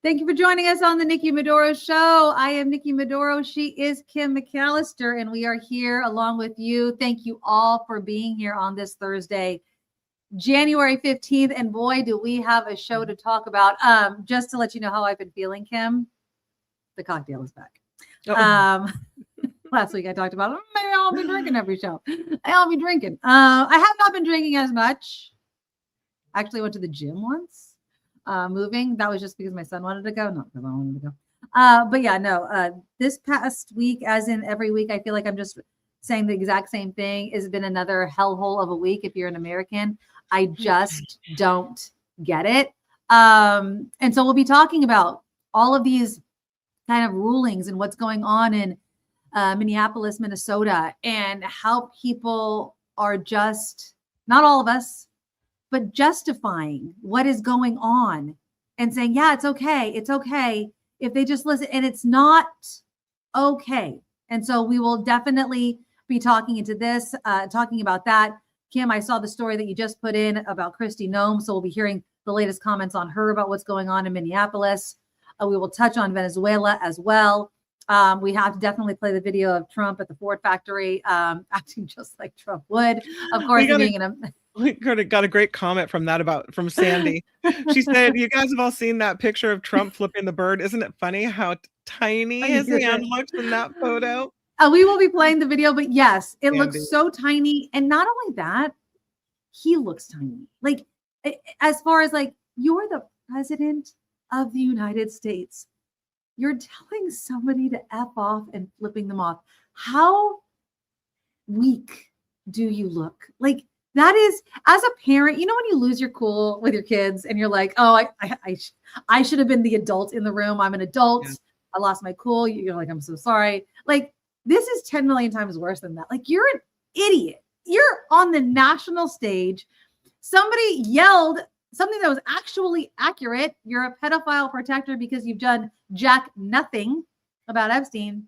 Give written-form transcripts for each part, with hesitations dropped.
Thank you for joining us on the Nikki Maduro Show. I am Nikki Maduro. She is Kim McAllister, and we are here along with you. Thank you all for being here on this Thursday, January 15th. And boy, do we have a show to talk about. Just to let you know how I've been feeling, Kim, the cocktail is back. Last week I talked about, maybe I'll be drinking every show. I'll be drinking. I have not been drinking as much. Actually, I went to the gym once. Moving. That was just because my son wanted to go, not because I wanted to go. But yeah, no, this past week, as in every week, I feel like I'm just saying the exact same thing. It's been another hellhole of a week if you're an American. I just don't get it. And so we'll be talking about all of these kind of rulings and what's going on in Minneapolis, Minnesota, and how people are just, not all of us, but justifying what is going on and saying, yeah, it's okay. It's okay if they just listen. And it's not okay. And so we will definitely be talking into this, talking about that. Kim, I saw the story that you just put in about Kristi Noem. So we'll be hearing the latest comments on her about what's going on in Minneapolis. We will touch on Venezuela as well. We have to definitely play the video of Trump at the Ford factory, acting just like Trump would. Of course, we got a great comment from Sandy. She said, you guys have all seen that picture of Trump flipping the bird. Isn't it funny how tiny his hand looks in that photo? We will be playing the video, but yes, it looks so tiny. And not only that, he looks tiny. Like, as far as like, you're the president of the United States. You're telling somebody to F off and flipping them off. How weak do you look? Like, that is, as a parent, you know, when you lose your cool with your kids and you're like, oh, I should have been the adult in the room. I'm an adult. Yeah. I lost my cool. You're like, I'm so sorry. Like, this is 10 million times worse than that. Like, you're an idiot. You're on the national stage. Somebody yelled something that was actually accurate. You're a pedophile protector because you've done jack nothing about Epstein.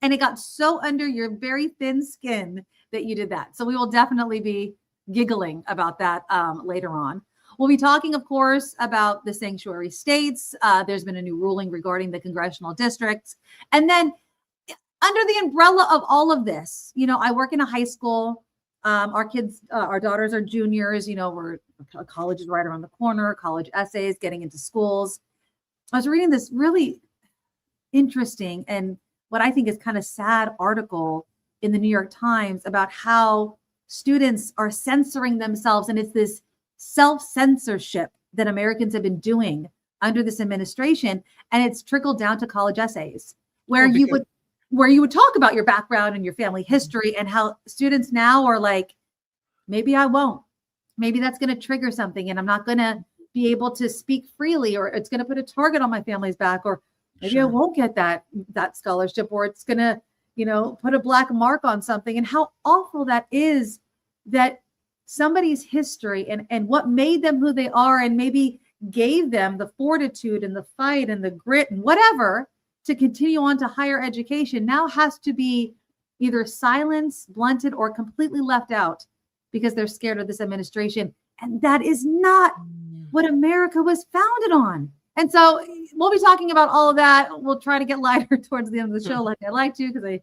And it got so under your very thin skin that you did that. So we will definitely be giggling about that later on. We'll be talking, of course, about the sanctuary states. There's been a new ruling regarding the congressional districts. And then under the umbrella of all of this, you know, I work in a high school. Our kids, our daughters are juniors. You know, college is right around the corner, college essays, getting into schools. I was reading this really interesting and what I think is kind of sad article in the New York Times about how students are censoring themselves. And it's this self-censorship that Americans have been doing under this administration. And it's trickled down to college essays where you would talk about your background and your family history and how students now are like, maybe I won't. Maybe that's going to trigger something and I'm not going to be able to speak freely, or it's going to put a target on my family's back, or maybe I won't get that scholarship, or it's going to, you know, put a black mark on something. And how awful that is, that somebody's history and what made them who they are and maybe gave them the fortitude and the fight and the grit and whatever to continue on to higher education now has to be either silenced, blunted, or completely left out because they're scared of this administration. And that is not what America was founded on. And so we'll be talking about all of that. We'll try to get lighter towards the end of the show, like I like to, because I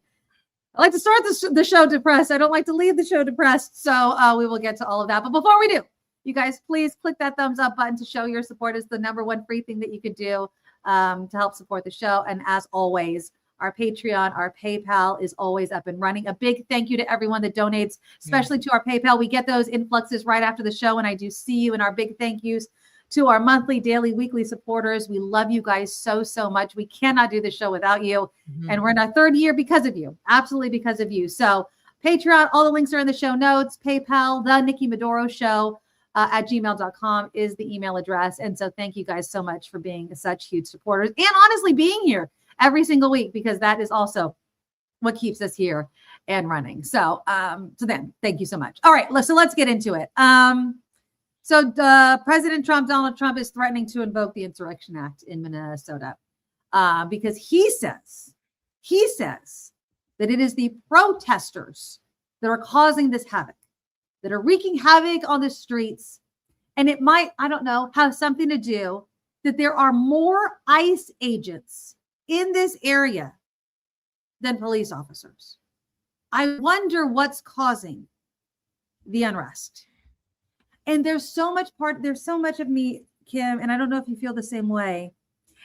like to start the show depressed. I don't like to leave the show depressed. So we will get to all of that. But before we do, you guys, please click that thumbs up button to show your support. It's the #1 free thing that you could do to help support the show. And as always, our Patreon, our PayPal is always up and running. A big thank you to everyone that donates, especially to our PayPal. We get those influxes right after the show, and I do see you. And our big thank yous to our monthly, daily, weekly supporters. We love you guys so, so much. We cannot do the show without you. And we're in our 3rd year because of you. Absolutely because of you. So Patreon, all the links are in the show notes. PayPal, the Nikki Maduro Show at gmail.com is the email address. And so thank you guys so much for being such huge supporters and honestly being here every single week, because that is also what keeps us here and running. So, then thank you so much. All right. So let's get into it. So President Donald Trump is threatening to invoke the Insurrection Act in Minnesota because he says that it is the protesters that are causing this havoc, that are wreaking havoc on the streets. And it might, I don't know, have something to do that there are more ICE agents in this area than police officers. I wonder what's causing the unrest. And there's so much of me, Kim, and I don't know if you feel the same way.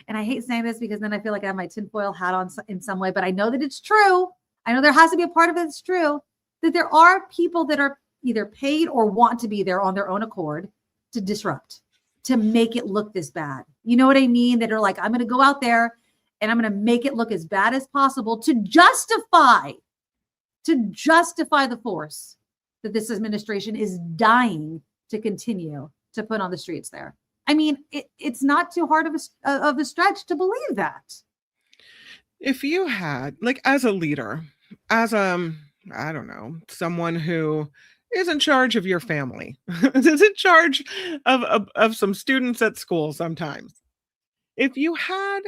And I hate saying this because then I feel like I have my tinfoil hat on in some way, but I know that it's true. I know there has to be a part of it that's true, that there are people that are either paid or want to be there on their own accord to disrupt, to make it look this bad. You know what I mean? That are like, I'm going to go out there and I'm going to make it look as bad as possible to justify the force that this administration is dying to continue to put on the streets there. I mean, it's not too hard of a stretch to believe that. If you had, like, as a leader, as I don't know, someone who is in charge of your family, is in charge of some students at school sometimes. If you had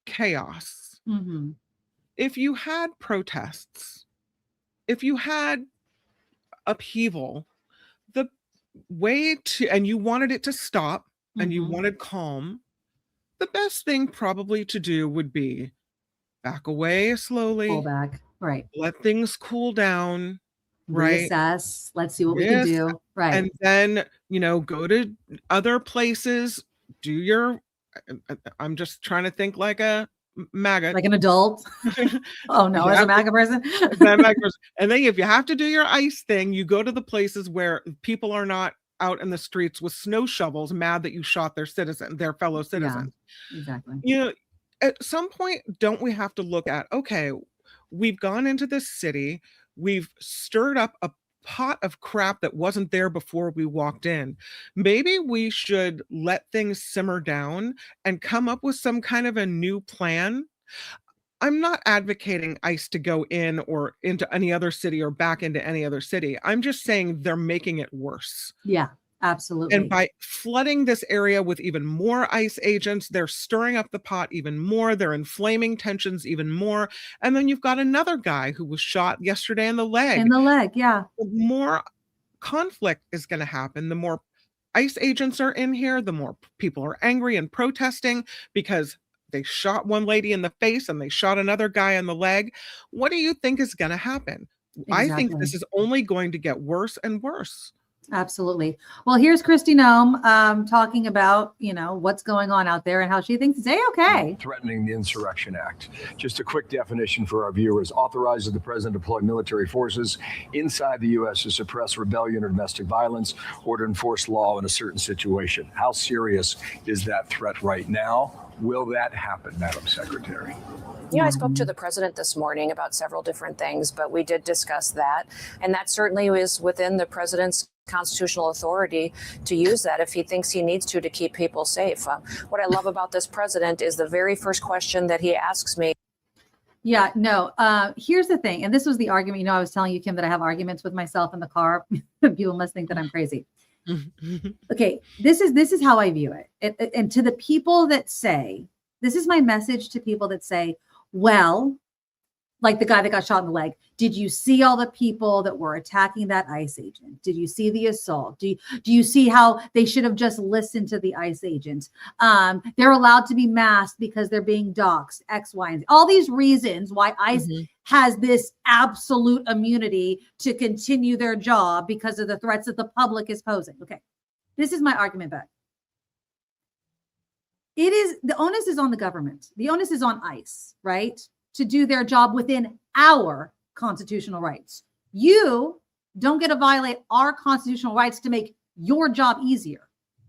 chaos, if you had protests, if you had upheaval, the way to, and you wanted it to stop and you wanted calm, the best thing probably to do would be back away slowly. Pull back, right. Let things cool down, right? Reassess. Let's see what we can do. Right. And then, go to other places, do your, I'm just trying to think like a MAGA. Like an adult. Oh no, as a MAGA person. And then if you have to do your ICE thing, you go to the places where people are not out in the streets with snow shovels, mad that you shot their fellow citizens. Yeah, exactly. At some point, don't we have to look at, okay, we've gone into this city, we've stirred up a pot of crap that wasn't there before we walked in. Maybe we should let things simmer down and come up with some kind of a new plan. I'm not advocating ICE to go in or into any other city or back into any other city. I'm just saying they're making it worse. Yeah, absolutely. And by flooding this area with even more ICE agents, they're stirring up the pot even more. They're inflaming tensions even more. And then you've got another guy who was shot yesterday in the leg. Yeah. The more conflict is going to happen, the more ICE agents are in here, the more people are angry and protesting because they shot one lady in the face and they shot another guy in the leg. What do you think is going to happen? Exactly. I think this is only going to get worse and worse. Absolutely. Well, here's Kristi Noem talking about, what's going on out there and how she thinks it's A-okay. Threatening the Insurrection Act. Just a quick definition for our viewers. Authorizes the president to deploy military forces inside the U.S. to suppress rebellion or domestic violence or to enforce law in a certain situation. How serious is that threat right now? Will that happen, Madam Secretary? I spoke to the president this morning about several different things, but we did discuss that. And that certainly is within the president's constitutional authority to use that if he thinks he needs to keep people safe. What I love about this president is the very first question that he asks me. Yeah, no, here's the thing. And this was the argument, I was telling you, Kim, that I have arguments with myself in the car. People must think that I'm crazy. Okay, this is how I view it. And to the people that say, this is my message to people that say, well, like the guy that got shot in the leg, did you see all the people that were attacking that ICE agent? Did you see the assault? Do you see how they should have just listened to the ICE agents? They're allowed to be masked because they're being doxxed, X, Y, and Z. All these reasons why ICE has this absolute immunity to continue their job because of the threats that the public is posing. Okay, this is my argument back. The onus is on the government. The onus is on ICE, right? To do their job within our constitutional rights. You don't get to violate our constitutional rights to make your job easier.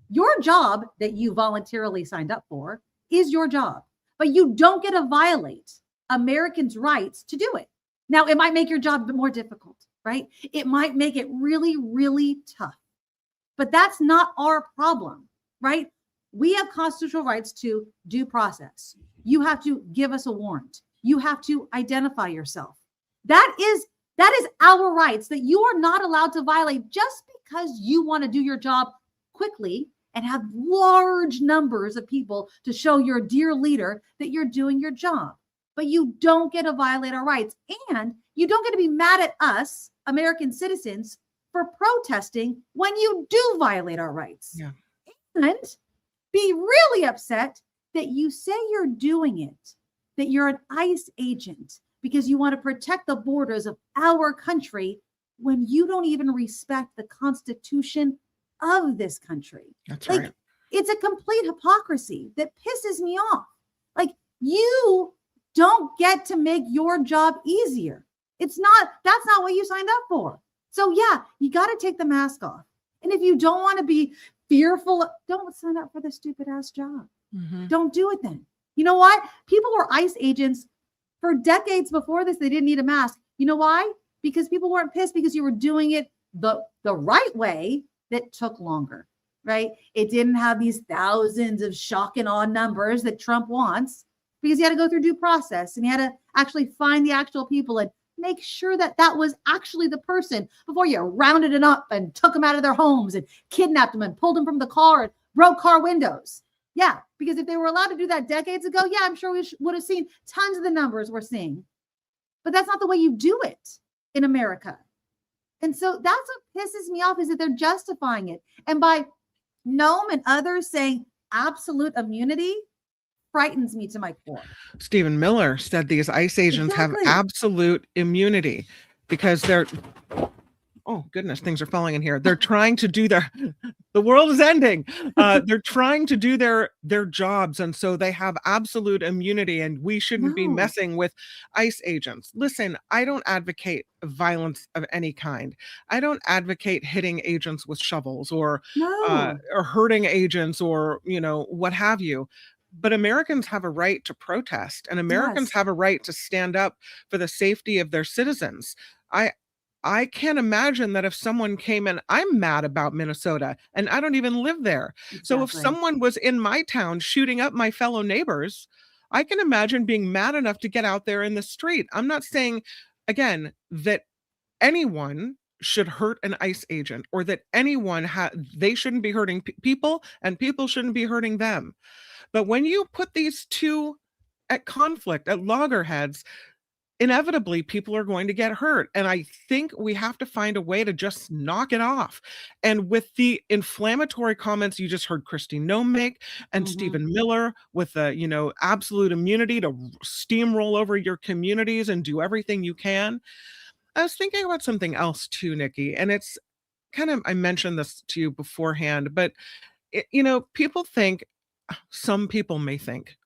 Your job that you voluntarily signed up for is your job, but you don't get to violate Americans' rights to do it. Now, it might make your job a bit more difficult, right? It might make it really, really tough, but that's not our problem, right? We have constitutional rights to due process. You have to give us a warrant. You have to identify yourself. That is our rights that you are not allowed to violate just because you want to do your job quickly and have large numbers of people to show your dear leader that you're doing your job. But you don't get to violate our rights. And you don't get to be mad at us, American citizens, for protesting when you do violate our rights. Yeah. And be really upset that you say you're doing it, that you're an ICE agent because you want to protect the borders of our country when you don't even respect the Constitution of this country. That's like, right. It's a complete hypocrisy that pisses me off. Like, you don't get to make your job easier. That's not what you signed up for. So yeah, you got to take the mask off. And if you don't want to be fearful, don't sign up for the stupid ass job. Mm-hmm. Don't do it then. You know what? People were ICE agents for decades before this. They didn't need a mask. You know why? Because people weren't pissed because you were doing it the right way that took longer, right? It didn't have these thousands of shock and awe numbers that Trump wants, because you had to go through due process and you had to actually find the actual people and make sure that that was actually the person before you rounded it up and took them out of their homes and kidnapped them and pulled them from the car and broke car windows. Yeah, because if they were allowed to do that decades ago, yeah, I'm sure we would have seen tons of the numbers we're seeing. But that's not the way you do it in America. And so that's what pisses me off, is that they're justifying it. And by Noam and others saying absolute immunity frightens me to my core. Stephen Miller said these ICE agents have absolute immunity because they're, oh goodness, things are falling in here. They're trying to do the world is ending. They're trying to do their jobs. And so they have absolute immunity, and we shouldn't be messing with ICE agents. Listen, I don't advocate violence of any kind. I don't advocate hitting agents with shovels or hurting agents or, what have you. But Americans have a right to protest, and Americans have a right to stand up for the safety of their citizens. I can't imagine that if someone came in, I'm mad about Minnesota and I don't even live there. Exactly. So if someone was in my town shooting up my fellow neighbors, I can imagine being mad enough to get out there in the street. I'm not saying, again, that anyone should hurt an ICE agent or that they shouldn't be hurting people and people shouldn't be hurting them. But when you put these two at conflict, at loggerheads, inevitably people are going to get hurt. And I think we have to find a way to just knock it off. And with the inflammatory comments you just heard Christine Noem make and Stephen Miller with the, absolute immunity to steamroll over your communities and do everything you can. I was thinking about something else too, Nikki, and it's kind of, I mentioned this to you beforehand, but some people may think,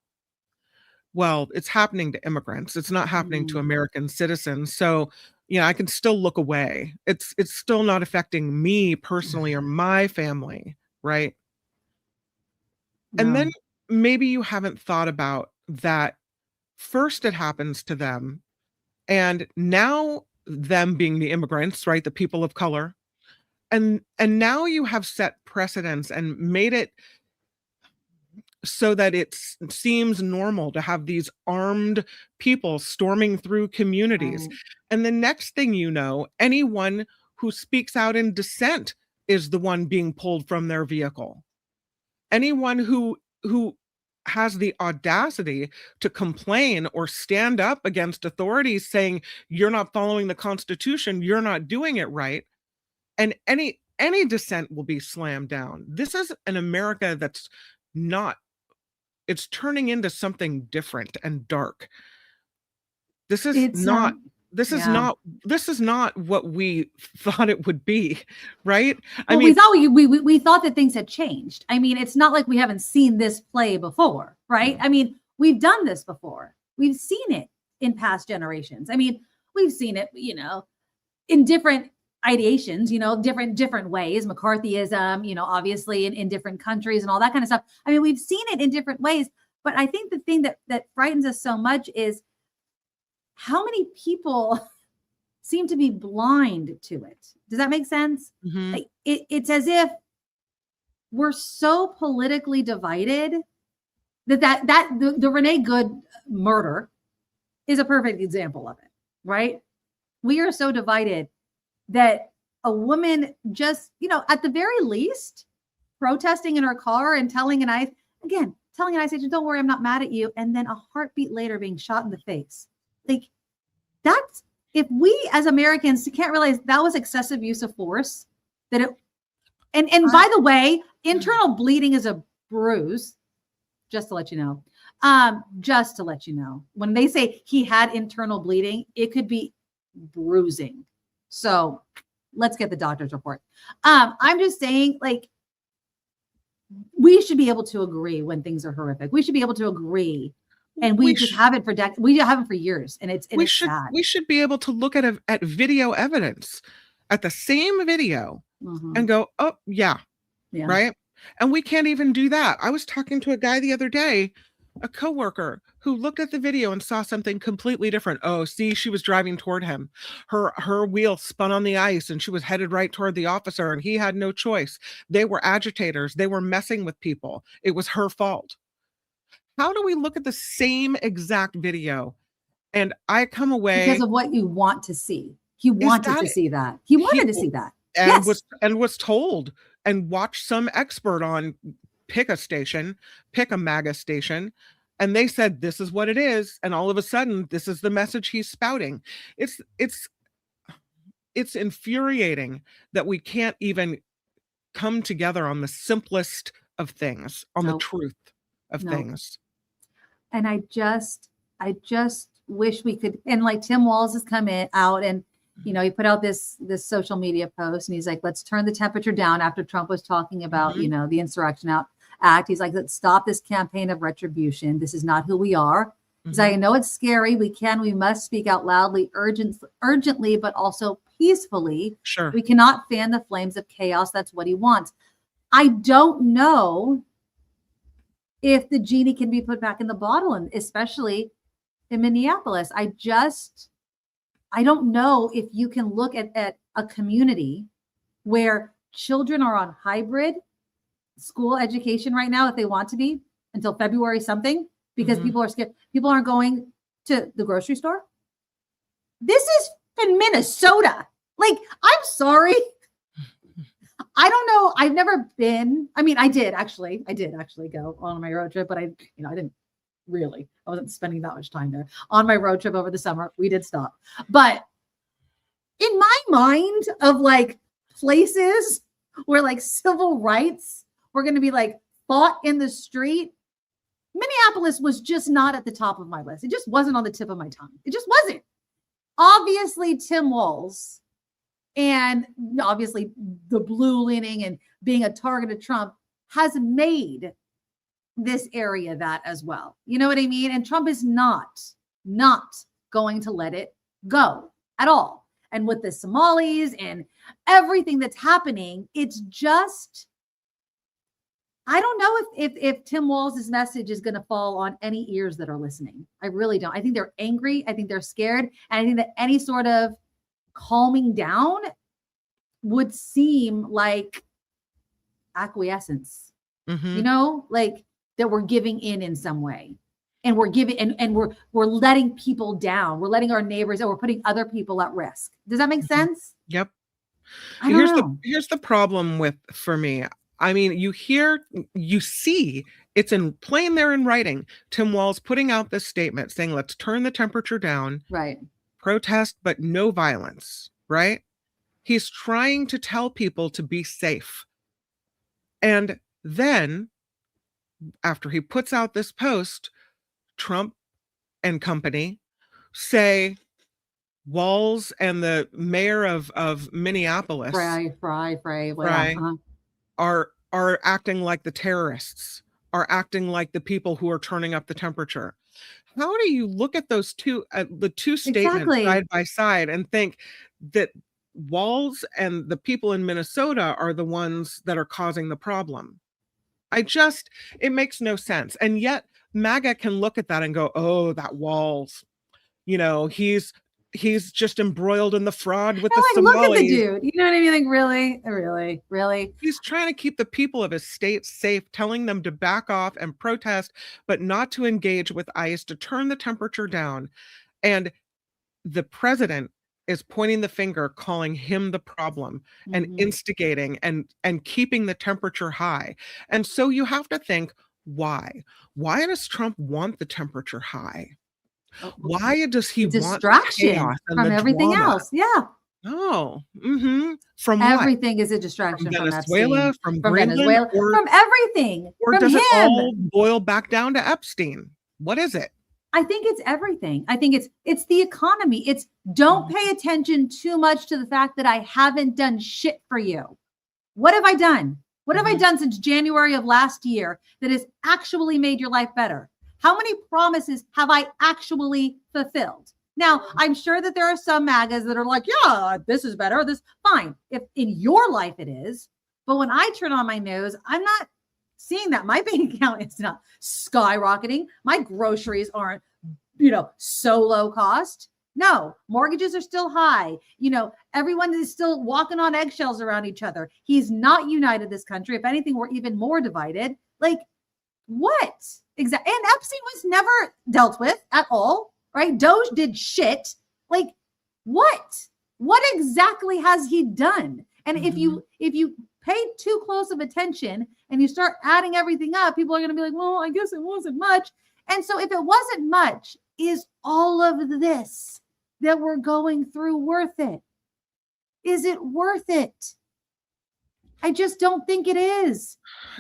well, it's happening to immigrants. It's not happening to American citizens. So, I can still look away. It's still not affecting me personally or my family, right? No. And then maybe you haven't thought about that. First, it happens to them. And now them being the immigrants, right? The people of color. And now you have set precedents and made it so that it seems normal to have these armed people storming through communities. Right. And the next thing you know, anyone who speaks out in dissent is the one being pulled from their vehicle. Anyone who has the audacity to complain or stand up against authorities saying, you're not following the Constitution, you're not doing it right. And any dissent will be slammed down. This is an America that's not, it's turning into something different and dark. This is not what we thought it would be, right? Well, we thought that things had changed. I mean, it's not like we haven't seen this play before, right? I mean, we've done this before. We've seen it in past generations. I mean, we've seen it, in different ideations, different ways, McCarthyism, obviously in different countries and all that kind of stuff. I mean, we've seen it in different ways, but I think the thing that frightens us so much is how many people seem to be blind to it. Does that make sense? Mm-hmm. Like, it's as if we're so politically divided that the Renee Good murder is a perfect example of it, right? We are so divided that a woman just, at the very least, protesting in her car and telling an ICE agent, don't worry, I'm not mad at you. And then a heartbeat later being shot in the face. Like, that's, if we as Americans can't realize that was excessive use of force, and by the way, internal bleeding is a bruise, just to let you know. Just to let you know. When they say he had internal bleeding, it could be bruising. So let's get the doctor's report. I'm just saying, like, we should be able to agree when things are horrific. We should be able to agree. And we just haven't for decades. We haven't for years. And it's sad. We should be able to look at video evidence, at the same video, and go, oh, yeah, right? And we can't even do that. I was talking to a guy the other day, a coworker, who looked at the video and saw something completely different. Oh, see, she was driving toward him. Her wheel spun on the ice and she was headed right toward the officer, and he had no choice. They were agitators. They were messing with people. It was her fault. How do we look at the same exact video and I come away because of what you want to see? He wanted to see that. He wanted to see that. And was told and watched some expert on pick a MAGA station, and they said this is what it is, and all of a sudden this is the message he's spouting. It's infuriating that we can't even come together on the simplest of things, on the truth of things. And I just wish we could. And like Tim Walz has come out and, you know, he put out this social media post and he's like, let's turn the temperature down after Trump was talking about, you know, the Insurrection Act. He's like, let's stop this campaign of retribution. This is not who we are. He's like, I know it's scary. We must speak out loudly, urgently, but also peacefully. Sure. We cannot fan the flames of chaos. That's what he wants. I don't know if the genie can be put back in the bottle, and especially in Minneapolis. I don't know if you can look at a community where children are on hybrid school education right now, if they want to be, until February something, because people are scared. People aren't going to the grocery store. This is in Minnesota. Like, I'm sorry. I don't know. I've never been. I mean, I did actually go on my road trip, but I didn't really. I wasn't spending that much time there. On my road trip over the summer, we did stop. But in my mind of like places where like civil rights were going to be like fought in the street, Minneapolis was just not at the top of my list. It just wasn't on the tip of my tongue. It just wasn't. Obviously, Tim Walz and obviously the blue leaning and being a target of Trump has made this area that as well. You know what I mean? And Trump is not going to let it go at all. And with the Somalis and everything that's happening, it's just, I don't know if Tim Walz's message is going to fall on any ears that are listening. I really don't. I think they're angry. I think they're scared. And I think that any sort of calming down would seem like acquiescence, you know, like that we're giving in some way, and we're giving, and we're letting people down. We're letting our neighbors, and we're putting other people at risk. Does that make sense? Yep. Here's the problem for me. I mean, you see, it's in plain there in writing. Tim Walz putting out this statement saying, let's turn the temperature down. Right. Protest, but no violence, right? He's trying to tell people to be safe. And then, after he puts out this post, Trump and company say Walz and the mayor of Minneapolis Frey, are acting like the terrorists, are acting like the people who are turning up the temperature. How do you look at those the two statements side by side and think that Walz and the people in Minnesota are the ones that are causing the problem? It makes no sense. And yet MAGA can look at that and go, oh, that Walz, you know, he's just embroiled in the fraud with the Somalis. Look at the dude. You know what I mean? Like, really. He's trying to keep the people of his state safe, telling them to back off and protest, but not to engage with ICE, to turn the temperature down. And the president is pointing the finger, calling him the problem and instigating and keeping the temperature high. And so you have to think, why? Why does Trump want the temperature high? Why does he want distraction chaos and from everything drama? else? Yeah. Oh, from what? Everything is a From distraction from Venezuela, Epstein, from from Greenland, Venezuela, or from everything, from does it him. all boil back down to Epstein? What is it? I think it's everything. I think it's the economy. It's don't pay attention too much to the fact that I haven't done shit for you. What have I done? What have I done since January of last year that has actually made your life better? How many promises have I actually fulfilled? Now, I'm sure that there are some MAGAs that are like, yeah, this is better. This fine. If in your life it is, but when I turn on my nose, I'm not seeing that. My bank account is not skyrocketing. My groceries aren't, so low cost. No, mortgages are still high. Everyone is still walking on eggshells around each other. He's not united this country. If anything, we're even more divided. Like, what? Exactly. And Epstein was never dealt with at all, right? Doge did shit. Like, what? What exactly has he done? And if you pay too close of attention and you start adding everything up, people are going to be like, well, I guess it wasn't much. And so if it wasn't much, is all of this that we're going through worth it? Is it worth it? I just don't think it is.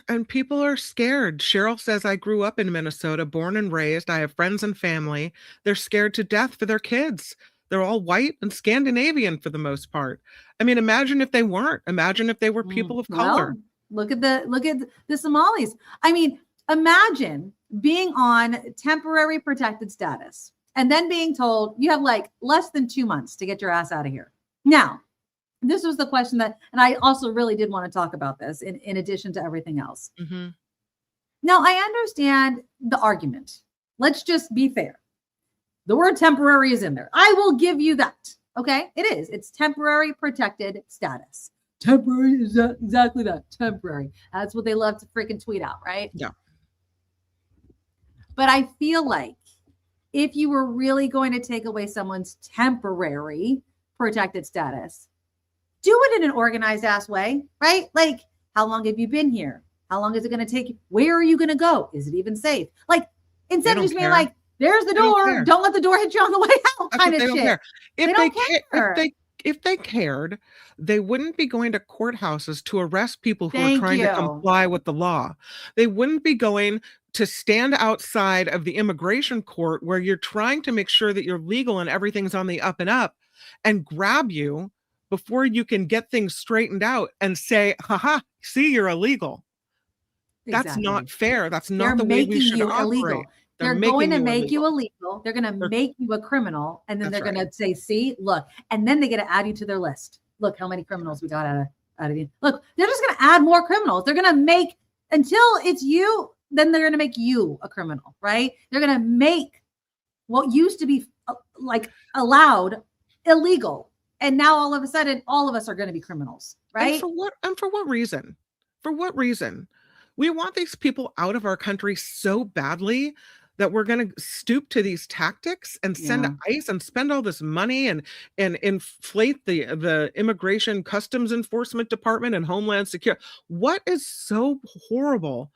And people are scared. Cheryl says, I grew up in Minnesota, born and raised. I have friends and family. They're scared to death for their kids. They're all white and Scandinavian for the most part. I mean, imagine if they weren't. Imagine if they were people of color. Look at the Somalis. I mean, imagine being on temporary protected status and then being told you have like less than 2 months to get your ass out of here. Now, this was the question and I also really did want to talk about this in addition to everything else. Now, I understand the argument. Let's just be fair. The word temporary is in there. I will give you that. Okay, it is. It's temporary protected status. Temporary is exactly that. Temporary. That's what they love to freaking tweet out, right? Yeah. But I feel like if you were really going to take away someone's temporary protected status, do it in an organized ass way, right? Like, how long have you been here? How long is it going to take you? Where are you going to go? Is it even safe? Like, instead of just being like, there's the door. Don't let the door hit you on the way out. Kind of shit. If they cared, they wouldn't be going to courthouses to arrest people who are trying to comply with the law. They wouldn't be going to stand outside of the immigration court where you're trying to make sure that you're legal and everything's on the up and up and grab you before you can get things straightened out and say, haha, see, you're illegal. Exactly. That's not fair. That's not the way we should operate. They're going to make you illegal. They're going to make you a criminal. And then they're going to say, see, look, and then they get to add you to their list. Look how many criminals we got out of you. Look, they're just going to add more criminals. They're going to make, until it's you, then they're going to make you a criminal, right? They're going to make what used to be like allowed illegal. And now all of a sudden, all of us are going to be criminals, right? And for what reason? For what reason? We want these people out of our country so badly that we're going to stoop to these tactics and send ICE and spend all this money and inflate the Immigration Customs Enforcement Department and Homeland Security. What is so horrible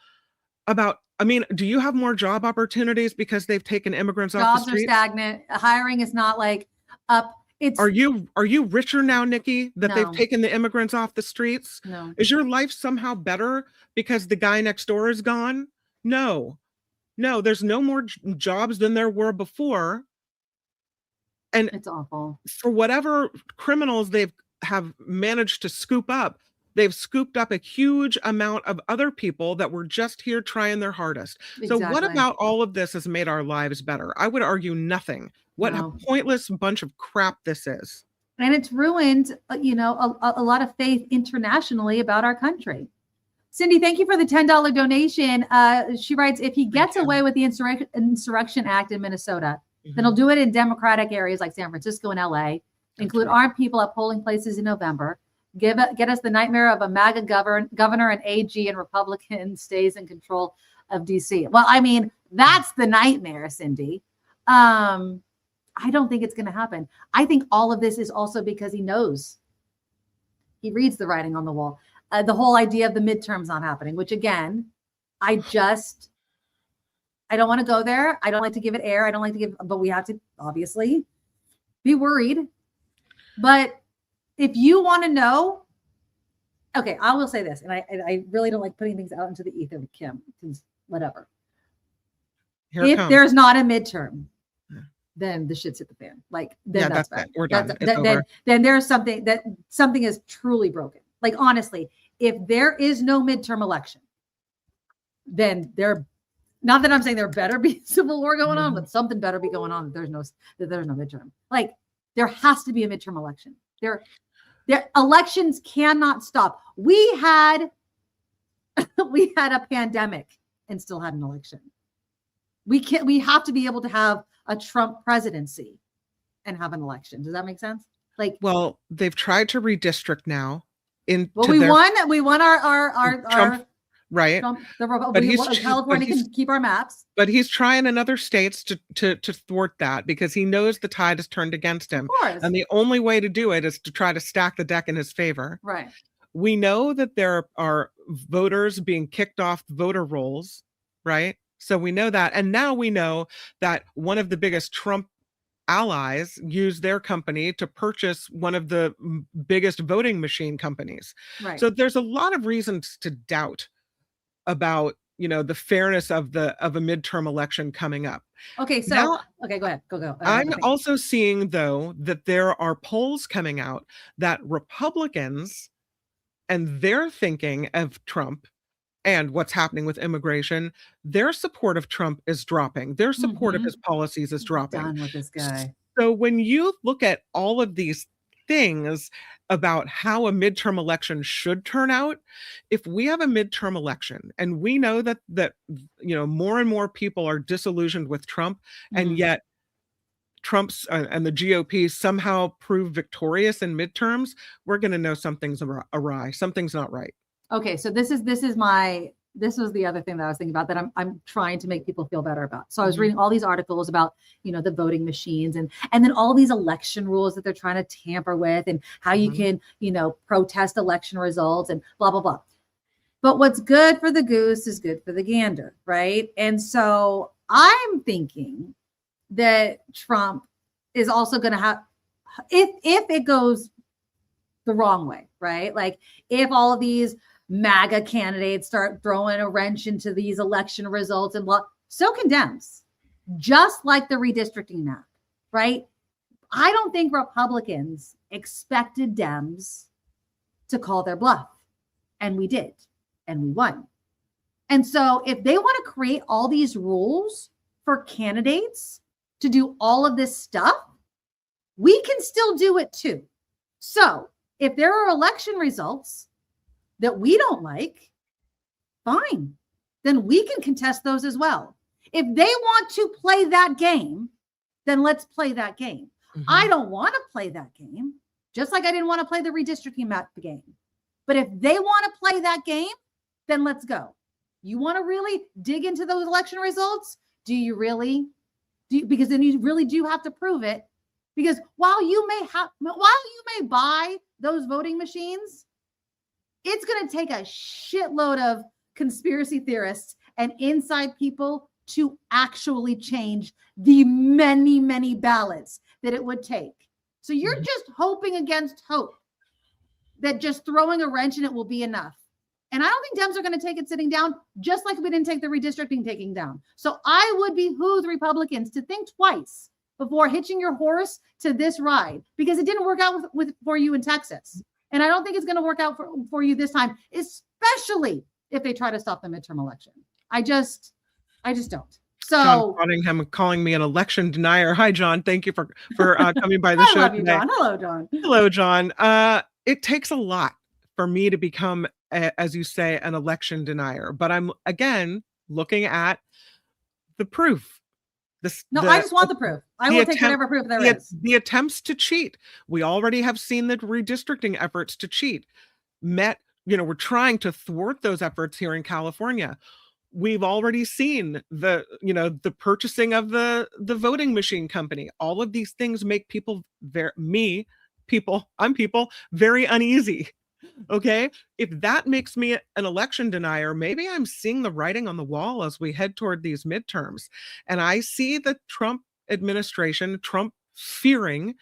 about, I mean, do you have more job opportunities because they've taken immigrants off the streets? Jobs are stagnant. Hiring is not like up. Are you richer now, Nikki, that they've taken the immigrants off the streets? No. Is your life somehow better because the guy next door is gone? No, there's no more jobs than there were before. And it's awful. For whatever criminals they have managed to scoop up, they've scooped up a huge amount of other people that were just here trying their hardest. Exactly. So what about all of this has made our lives better? I would argue nothing. What a pointless bunch of crap this is. And it's ruined, a lot of faith internationally about our country. Cindy, thank you for the $10 donation. She writes, if he gets away with the Insurrection Act in Minnesota, then he'll do it in Democratic areas like San Francisco and LA, include armed people at polling places in November, get us the nightmare of a MAGA governor and AG and Republican stays in control of DC. Well, I mean, that's the nightmare, Cindy. I don't think it's going to happen. I think all of this is also because he knows. He reads the writing on the wall. The whole idea of the midterms not happening, which again, I don't want to go there. I don't like to give it air. I don't like to but we have to obviously be worried. But if you want to know, okay, I will say this, and I really don't like putting things out into the ether with Kim, because whatever. Here it If comes. there's not a midterm, then the shit's hit the fan. Like, then Yeah, that's that's bad. it. We're done. That's, It's over. then there's something is truly broken. Like, honestly, if there is no midterm election, then not that I'm saying there better be civil war going on, but something better be going on that there's no midterm. Like, there has to be a midterm election. Their elections cannot stop. We had a pandemic and still had an election. We have to be able to have a Trump presidency and have an election. Does that make sense? Like, well, they've tried to redistrict now. We won our Trump, right? Trump, But California can keep our maps. But he's trying in other states to thwart that, because he knows the tide has turned against him. Of course. And the only way to do it is to try to stack the deck in his favor. Right. We know that there are voters being kicked off voter rolls, right? So we know that. And now we know that one of the biggest Trump allies used their company to purchase one of the biggest voting machine companies. Right. So there's a lot of reasons to doubt about, the fairness of a midterm election coming up. Okay. So, now, okay, go ahead. Go. I'm also seeing, though, that there are polls coming out that Republicans and their thinking of Trump and what's happening with immigration, their support of Trump is dropping. Their support of his policies is dropping. Done with this guy. So when you look at all of these things about how a midterm election should turn out, if we have a midterm election and we know that more and more people are disillusioned with Trump, and yet Trump's and the GOP somehow prove victorious in midterms, we're going to know something's awry. Something's not right. Okay, so this was the other thing that I was thinking about that I'm trying to make people feel better about. So I was reading all these articles about, the voting machines and then all these election rules that they're trying to tamper with, and how you can, protest election results and blah, blah, blah. But what's good for the goose is good for the gander, right? And so I'm thinking that Trump is also going to have, if it goes the wrong way, right? Like, if all of these MAGA candidates start throwing a wrench into these election results and blah, so can Dems, just like the redistricting map, right? I don't think Republicans expected Dems to call their bluff, and we did, and we won. And so if they want to create all these rules for candidates to do all of this stuff, we can still do it too. So if there are election results that we don't like, fine, then we can contest those as well. If they want to play that game, then let's play that game. I don't want to play that game, just like I didn't want to play the redistricting map game. But if they want to play that game, then let's go. You want to really dig into those election results? Do you really? Because then you really do have to prove it. Because while you may buy those voting machines, it's going to take a shitload of conspiracy theorists and inside people to actually change the many, many ballots that it would take. So you're just hoping against hope that just throwing a wrench in it will be enough. And I don't think Dems are going to take it sitting down, just like we didn't take the redistricting taking down. So I would behoove Republicans to think twice before hitching your horse to this ride, because it didn't work out for you in Texas. And I don't think it's going to work out for you this time, especially if they try to stop the midterm election. I just don't. So John Cottingham calling me an election denier. Hi, John. Thank you for coming by the show love you, today. John. Hello, John. Hello, John. It takes a lot for me to become, as you say, an election denier. But I'm, again, looking at the proof. I just want the proof. I will take whatever proof there is. The attempts to cheat. We already have seen the redistricting efforts to cheat. We're trying to thwart those efforts here in California. We've already seen the purchasing of the voting machine company. All of these things make people very uneasy. Okay, if that makes me an election denier, maybe I'm seeing the writing on the wall as we head toward these midterms. And I see the Trump administration, Trump fearing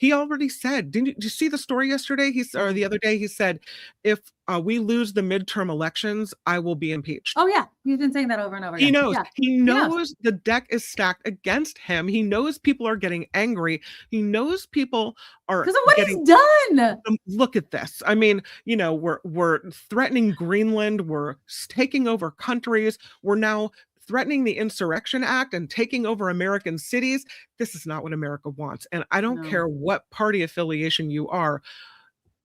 He already said, did you see the story yesterday? Or the other day, he said, if we lose the midterm elections, I will be impeached. Oh yeah, he's been saying that over and over He again. knows. Yeah. He knows the deck is stacked against him. He knows people are getting angry. He knows people are Because of what getting. he's done. Look at this. I mean, we're threatening Greenland. We're taking over countries. We're now threatening the Insurrection Act and taking over American cities. This is not what America wants. And I don't care what party affiliation you are.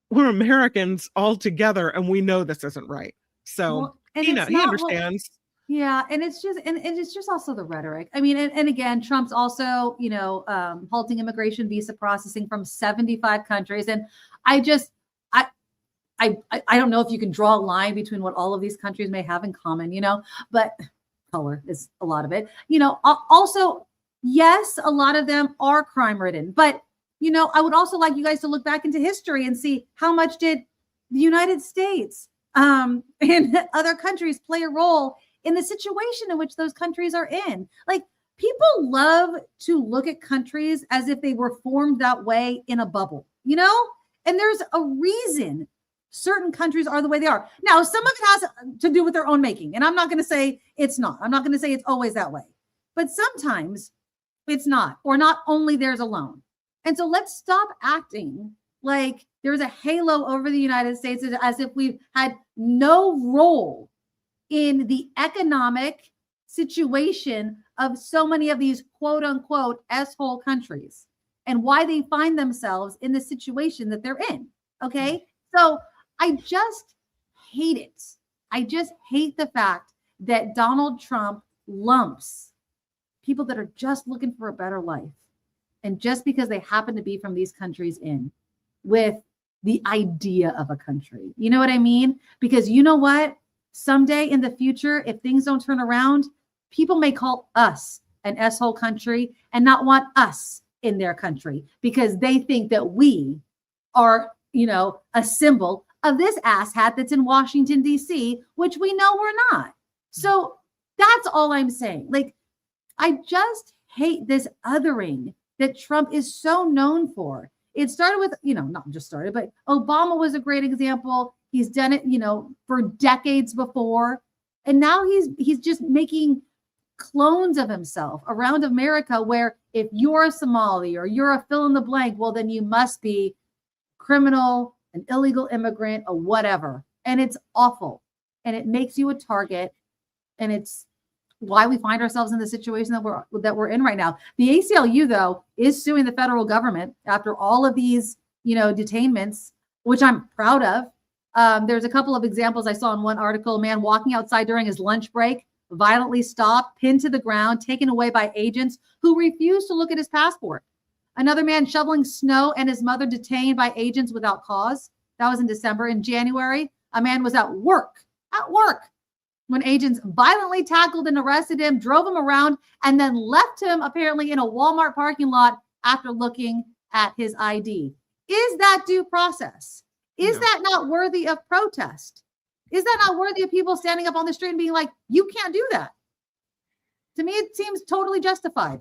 We're Americans all together, and we know this isn't right. So he understands. Yeah, and it's just also the rhetoric. I mean, and again, Trump's also, halting immigration visa processing from 75 countries. And I don't know if you can draw a line between what all of these countries may have in common, but color is a lot of it. Also, yes, a lot of them are crime ridden, but I would also like you guys to look back into history and see how much did the United States and other countries play a role in the situation in which those countries are in. Like, people love to look at countries as if they were formed that way in a bubble, and there's a reason certain countries are the way they are. Now, some of it has to do with their own making, and I'm not going to say it's not. I'm not going to say it's always that way, but sometimes it's not, or not only theirs alone. And so let's stop acting like there's a halo over the United States as if we've had no role in the economic situation of so many of these quote unquote S-hole countries and why they find themselves in the situation that they're in. Okay. So I just hate it. I just hate the fact that Donald Trump lumps people that are just looking for a better life, and just because they happen to be from these countries in with the idea of a country. You know what I mean? Because you know what? Someday in the future, if things don't turn around, people may call us an S-hole country and not want us in their country because they think that we are, a symbol of this asshat that's in Washington, D.C., which we know we're not. So that's all I'm saying. Like, I just hate this othering that Trump is so known for. It started with, not just started, but Obama was a great example. He's done it, for decades before. And now he's just making clones of himself around America, where if you're a Somali or you're a fill in the blank, well, then you must be criminal, an illegal immigrant, or whatever. And it's awful. And it makes you a target. And it's why we find ourselves in the situation that we're in right now. The ACLU, though, is suing the federal government after all of these, detainments, which I'm proud of. There's a couple of examples I saw in one article. A man walking outside during his lunch break, violently stopped, pinned to the ground, taken away by agents who refused to look at his passport. Another man shoveling snow and his mother detained by agents without cause. That was in December. In January, a man was at work, when agents violently tackled and arrested him, drove him around, and then left him apparently in a Walmart parking lot after looking at his ID. Is that due process? Is that not worthy of protest? Is that not worthy of people standing up on the street and being like, you can't do that? To me, it seems totally justified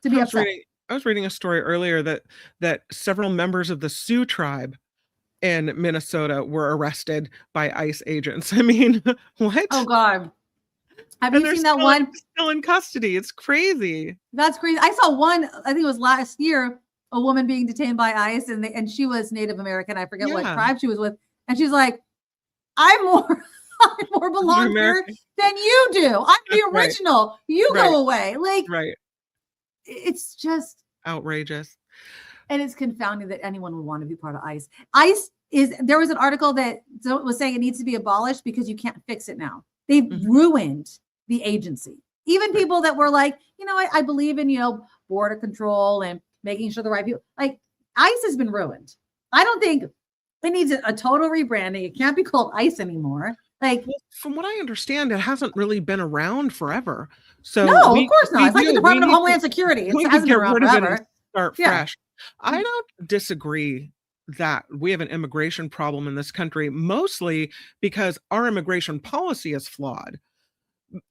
to be upset. I was reading a story earlier that several members of the Sioux tribe in Minnesota were arrested by ICE agents. I mean, what? Oh God. Have you seen that one? Still in custody. It's crazy. That's crazy. I saw one, I think it was last year, a woman being detained by ICE, and she was Native American. I forget what tribe she was with. And she's like, I more belong here than you do. I'm the original. Right. You go away. Like, it's just outrageous. And it's confounding that anyone would want to be part of ICE. There was an article that was saying it needs to be abolished because you can't fix it now. They've ruined the agency. Even people that were like, I believe in, border control and making sure the right people, like, ICE has been ruined. I don't think it needs a total rebranding. It can't be called ICE anymore. Like, from what I understand, it hasn't really been around forever. So no, of course not. It's like the Department of Homeland Security. It hasn't been around forever. Start fresh. I don't disagree that we have an immigration problem in this country, mostly because our immigration policy is flawed.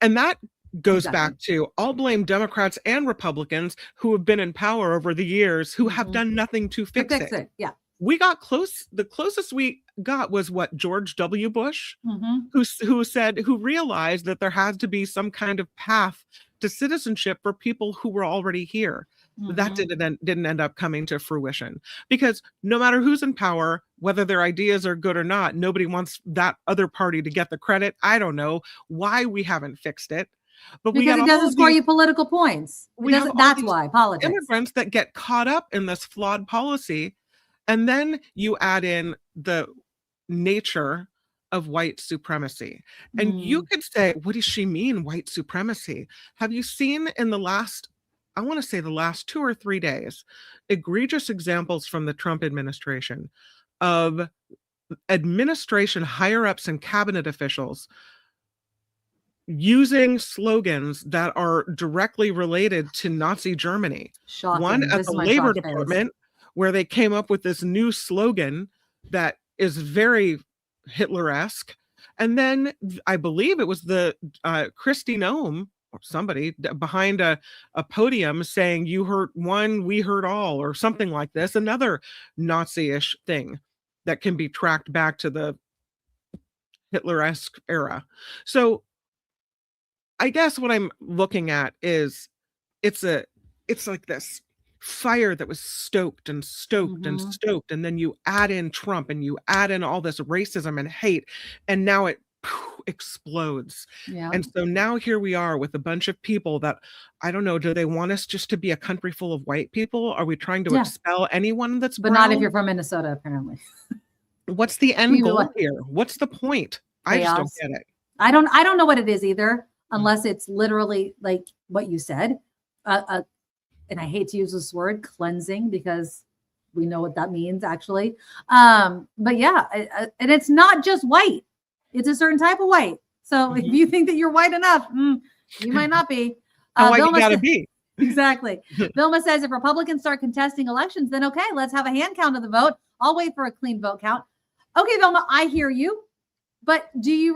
And that goes Exactly. back to, I'll blame Democrats and Republicans who have been in power over the years who have done nothing to fix it. Yeah. We got close. The closest we got was what, George W. Bush, who realized that there has to be some kind of path to citizenship for people who were already here. That didn't end up coming to fruition, because no matter who's in power, whether their ideas are good or not, nobody wants that other party to get the credit. I don't know why we haven't fixed it. But because it doesn't score you political points. That's why politics. Immigrants that get caught up in this flawed policy. And then you add in the nature of white supremacy. And you could say, what does she mean, white supremacy? Have you seen in the last 2 or 3 days, egregious examples from the Trump administration of administration higher-ups and cabinet officials using slogans that are directly related to Nazi Germany? Shocking. One at the Labor Department, where they came up with this new slogan that is very Hitler-esque. And then I believe it was the Kristi Noem or somebody behind a podium saying, you hurt one, we hurt all, or something like this. Another Nazi-ish thing that can be tracked back to the Hitler-esque era. So I guess what I'm looking at is it's like this fire that was stoked and stoked and stoked, and then you add in Trump and you add in all this racism and hate, and now it explodes. And so now here we are with a bunch of people that, I don't know, do they want us just to be a country full of white people? Are we trying to expel anyone that's brown? Not if you're from Minnesota, apparently. What's the end goal here? What's the point? Chaos. I just don't get it. I don't know what it is either, unless it's literally like what you said, and I hate to use this word, cleansing, because we know what that means actually. But yeah, and it's not just white. It's a certain type of white. So if you think that you're white enough, you might not be. How white you gotta be. Exactly. Vilma says, if Republicans start contesting elections, then okay, let's have a hand count of the vote. I'll wait for a clean vote count. Okay, Vilma, I hear you. But do you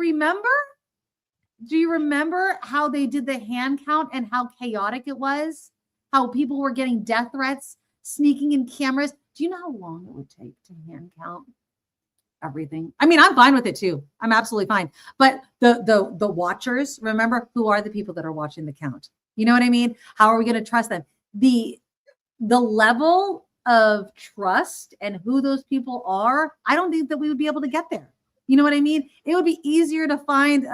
remember how they did the hand count and how chaotic it was? How people were getting death threats, sneaking in cameras. Do you know how long it would take to hand count everything? I mean, I'm fine with it too. I'm absolutely fine. But the watchers, remember, who are the people that are watching the count? You know what I mean? How are we going to trust them? The level of trust and who those people are, I don't think that we would be able to get there. You know what I mean? It would be easier to find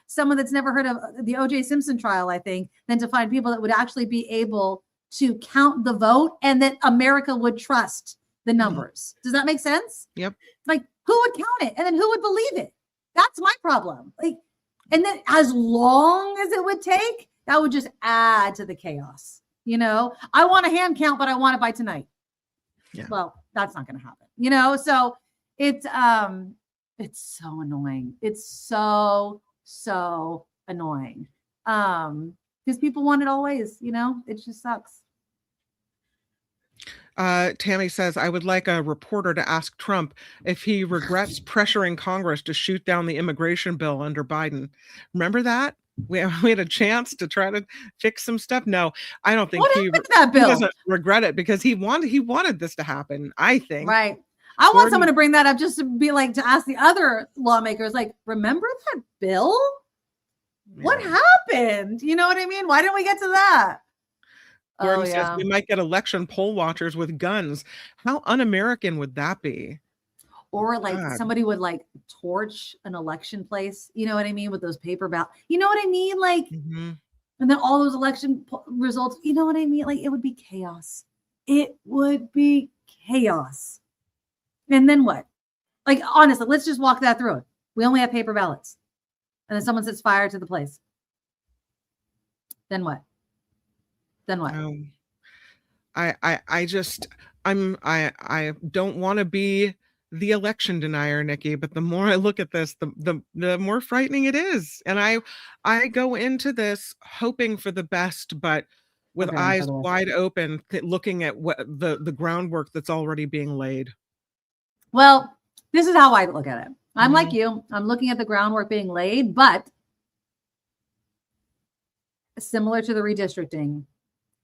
someone that's never heard of the O.J. Simpson trial, I think, than to find people that would actually be able to count the vote and that America would trust the numbers. Does that make sense? Yep. Like, who would count it? And then who would believe it? That's my problem. Like, and then as long as it would take, that would just add to the chaos. You know, I want a hand count, but I want it by tonight. Yeah. Well, that's not going to happen. You know, so it's so annoying. It's so annoying. Because people want it always, you know, it just sucks. Tammy says, I would like a reporter to ask Trump if he regrets pressuring Congress to shoot down the immigration bill under Biden. Remember that? We had a chance to try to fix some stuff. No, I don't think he doesn't regret it, because he wanted this to happen, I think. Right. I want someone to bring that up, just to be like, to ask the other lawmakers, like, remember that bill? Yeah. What happened? You know what I mean? Why didn't we get to that? Gordon says we might get election poll watchers with guns. How un-American would that be? Or like somebody would like torch an election place. You know what I mean? With those paper ballots. You know what I mean? Like, and then all those election results. You know what I mean? Like, it would be chaos. It would be chaos. And then what? Like, honestly, let's just walk that through it. We only have paper ballots. And then someone sets fire to the place. Then what? I don't want to be the election denier, Nikki, but the more I look at this, the more frightening it is. And I go into this hoping for the best, but with eyes wide open, looking at what the groundwork that's already being laid. Well, this is how I look at it. I'm like you. I'm looking at the groundwork being laid, but similar to the redistricting,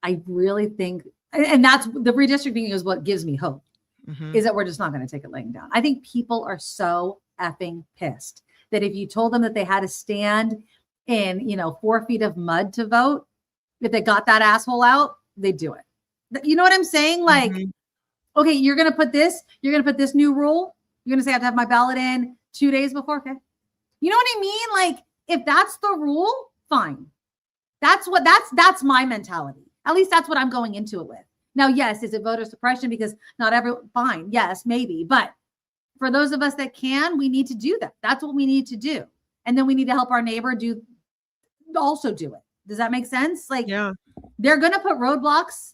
I really think, and that's the redistricting is what gives me hope, is that we're just not going to take it laying down. I think people are so effing pissed that if you told them that they had to stand in, 4 feet of mud to vote, if they got that asshole out, they'd do it. You know what I'm saying? Like, okay, you're going to put this new rule. You're going to say I have to have my ballot in 2 days before. Okay. You know what I mean? Like, if that's the rule, fine. That's my mentality. At least that's what I'm going into it with. Now, yes, is it voter suppression? Because not everyone, fine. Yes, maybe. But for those of us that can, we need to do that. That's what we need to do. And then we need to help our neighbor also do it. Does that make sense? Like, yeah, they're going to put roadblocks.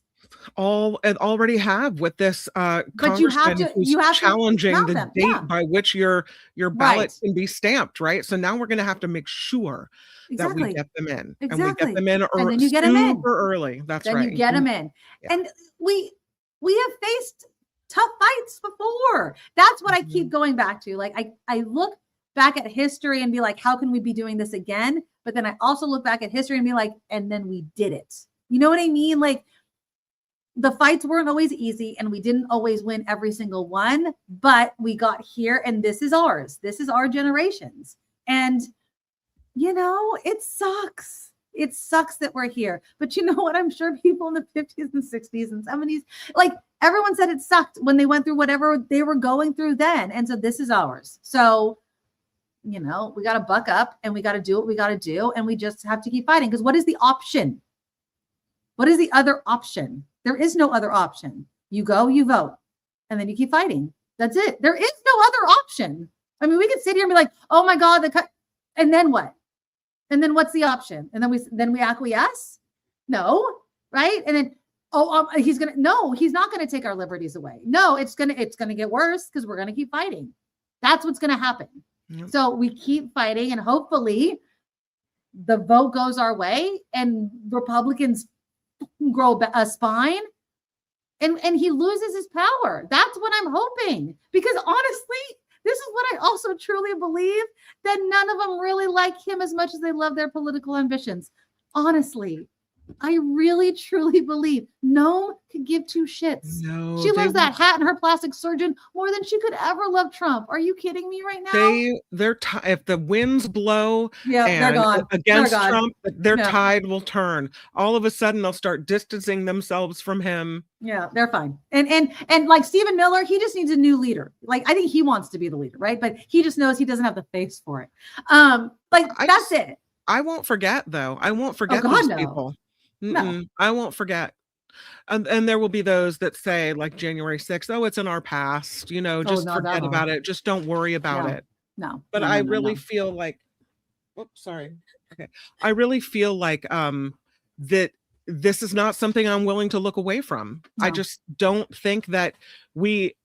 Already have with this But congressman who's challenging the date by which your ballot can be stamped, right? So now we're going to have to make sure that we get them in. And we get them in and then you get them in early. That's right. Then you get them in. Yeah. And we have faced tough fights before. That's what I keep going back to. Like, I look back at history and be like, how can we be doing this again? But then I also look back at history and be like, and then we did it. You know what I mean? Like, the fights weren't always easy and we didn't always win every single one, but we got here and this is ours. This is our generations. And, it sucks. It sucks that we're here. But you know what? I'm sure people in the 50s and 60s and 70s, like, everyone said it sucked when they went through whatever they were going through then. And so this is ours. So, we got to buck up and we got to do what we got to do. And we just have to keep fighting. Because what is the option? What is the other option? There is no other option. You go, you vote, and then you keep fighting. That's it. There is no other option. I mean, we could sit here and be like, "Oh my God," and then what? And then what's the option? And then we acquiesce? No, right? And then he's not gonna take our liberties away. No, it's gonna get worse because we're gonna keep fighting. That's what's gonna happen. Yep. So we keep fighting, and hopefully, the vote goes our way, and Republicans grow a spine and he loses his power. That's what I'm hoping, because honestly, this is what I also truly believe, that none of them really like him as much as they love their political ambitions. Honestly, I really truly believe Noam could give two shits. No, she loves that hat and her plastic surgeon more than she could ever love Trump. Are you kidding me right now? If the winds blow they're gone. Against Trump, their tide will turn. All of a sudden, they'll start distancing themselves from him. Yeah, they're fine. And like Stephen Miller, he just needs a new leader. Like, I think he wants to be the leader, right? But he just knows he doesn't have the face for it. That's it. I won't forget, though. I won't forget those people. No. I won't forget. And there will be those that say, like, January 6th, oh, it's in our past, just forget about it. Just don't worry about it. No. But I really feel like, oops, sorry. Okay. I really feel like that this is not something I'm willing to look away from. No. I just don't think that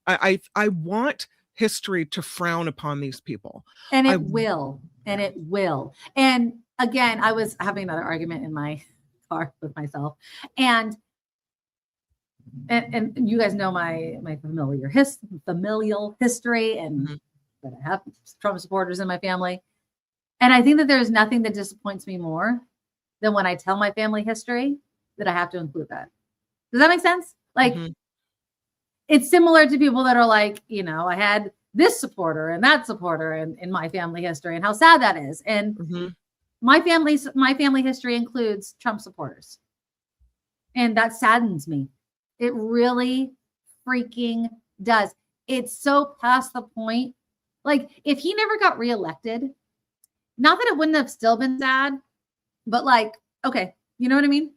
I want history to frown upon these people. And it will. And it will. And again, I was having another argument in my car with myself, and you guys know my familial history, and that I have Trump supporters in my family, and I think that there's nothing that disappoints me more than when I tell my family history that I have to include that. Does that make sense? Like, it's similar to people that are like, I had this supporter and that supporter in my family history, and how sad that is. And my family history includes Trump supporters. And that saddens me. It really freaking does. It's so past the point. Like, if he never got reelected, not that it wouldn't have still been sad, but like, okay, you know what I mean?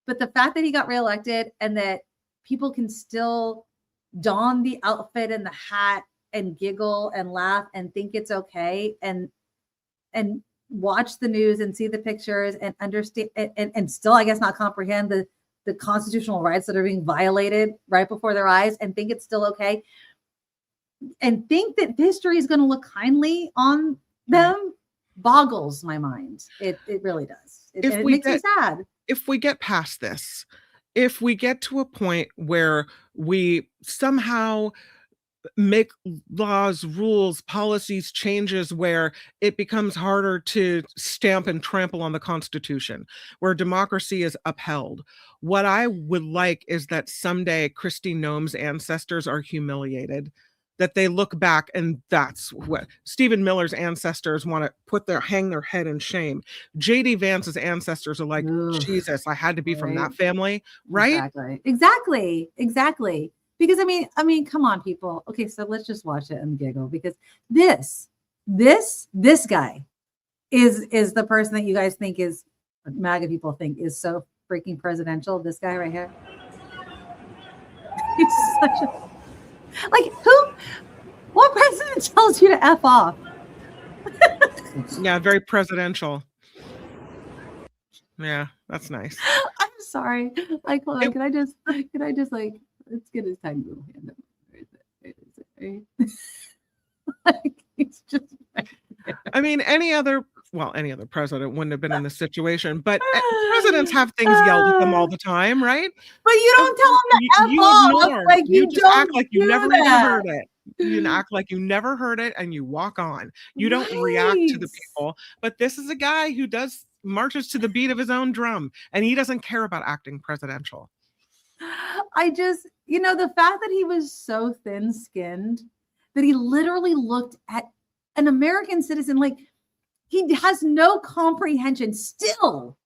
But the fact that he got reelected and that people can still don the outfit and the hat and giggle and laugh and think it's okay and watch the news and see the pictures and understand and still, I guess, not comprehend the constitutional rights that are being violated right before their eyes and think it's still okay and think that history is going to look kindly on them boggles my mind. It really does. It makes me sad. If we get past this, if we get to a point where we somehow make laws, rules, policies, changes where it becomes harder to stamp and trample on the Constitution, where democracy is upheld. What I would like is that someday Kristi Noem's ancestors are humiliated, that they look back and that's what Stephen Miller's ancestors want to hang their head in shame. JD Vance's ancestors are like, Ugh, Jesus, I had to be from right. that family, right? Exactly. Because I mean, come on, people. Okay, so let's just watch it and giggle because this guy is the person that you guys think is MAGA people think is so freaking presidential. This guy right here. He's such a what president tells you to F off? Yeah, very presidential. Yeah, that's nice. I'm sorry. Like, hold on. Can I just like, let's get his tiny little hand up. Where is it? Like, he's just right there. I mean, any other president wouldn't have been in this situation, but presidents have things yelled at them all the time, right? But you don't tell them to F off. Ignore. Like you just don't act like you never that. even heard it. You act like you never heard it and you walk on. You don't react to the people. But this is a guy who marches to the beat of his own drum, and he doesn't care about acting presidential. I just, the fact that he was so thin-skinned that he literally looked at an American citizen like he has no comprehension still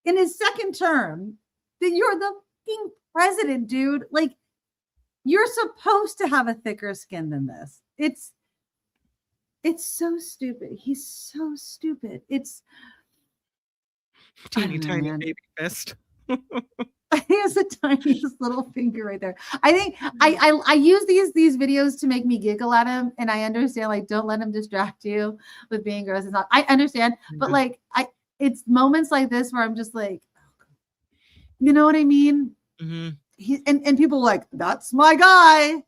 in his second term that you're the fucking president, dude. Like, you're supposed to have a thicker skin than this. It's so stupid. He's so stupid. It's tiny baby fist. He has the tiniest little finger right there. I think I use these videos to make me giggle at him, and I understand, like, don't let him distract you with being gross. It's not. I understand, but like it's moments like this where I'm just like, you know what I mean? Mm-hmm. And people are like, that's my guy.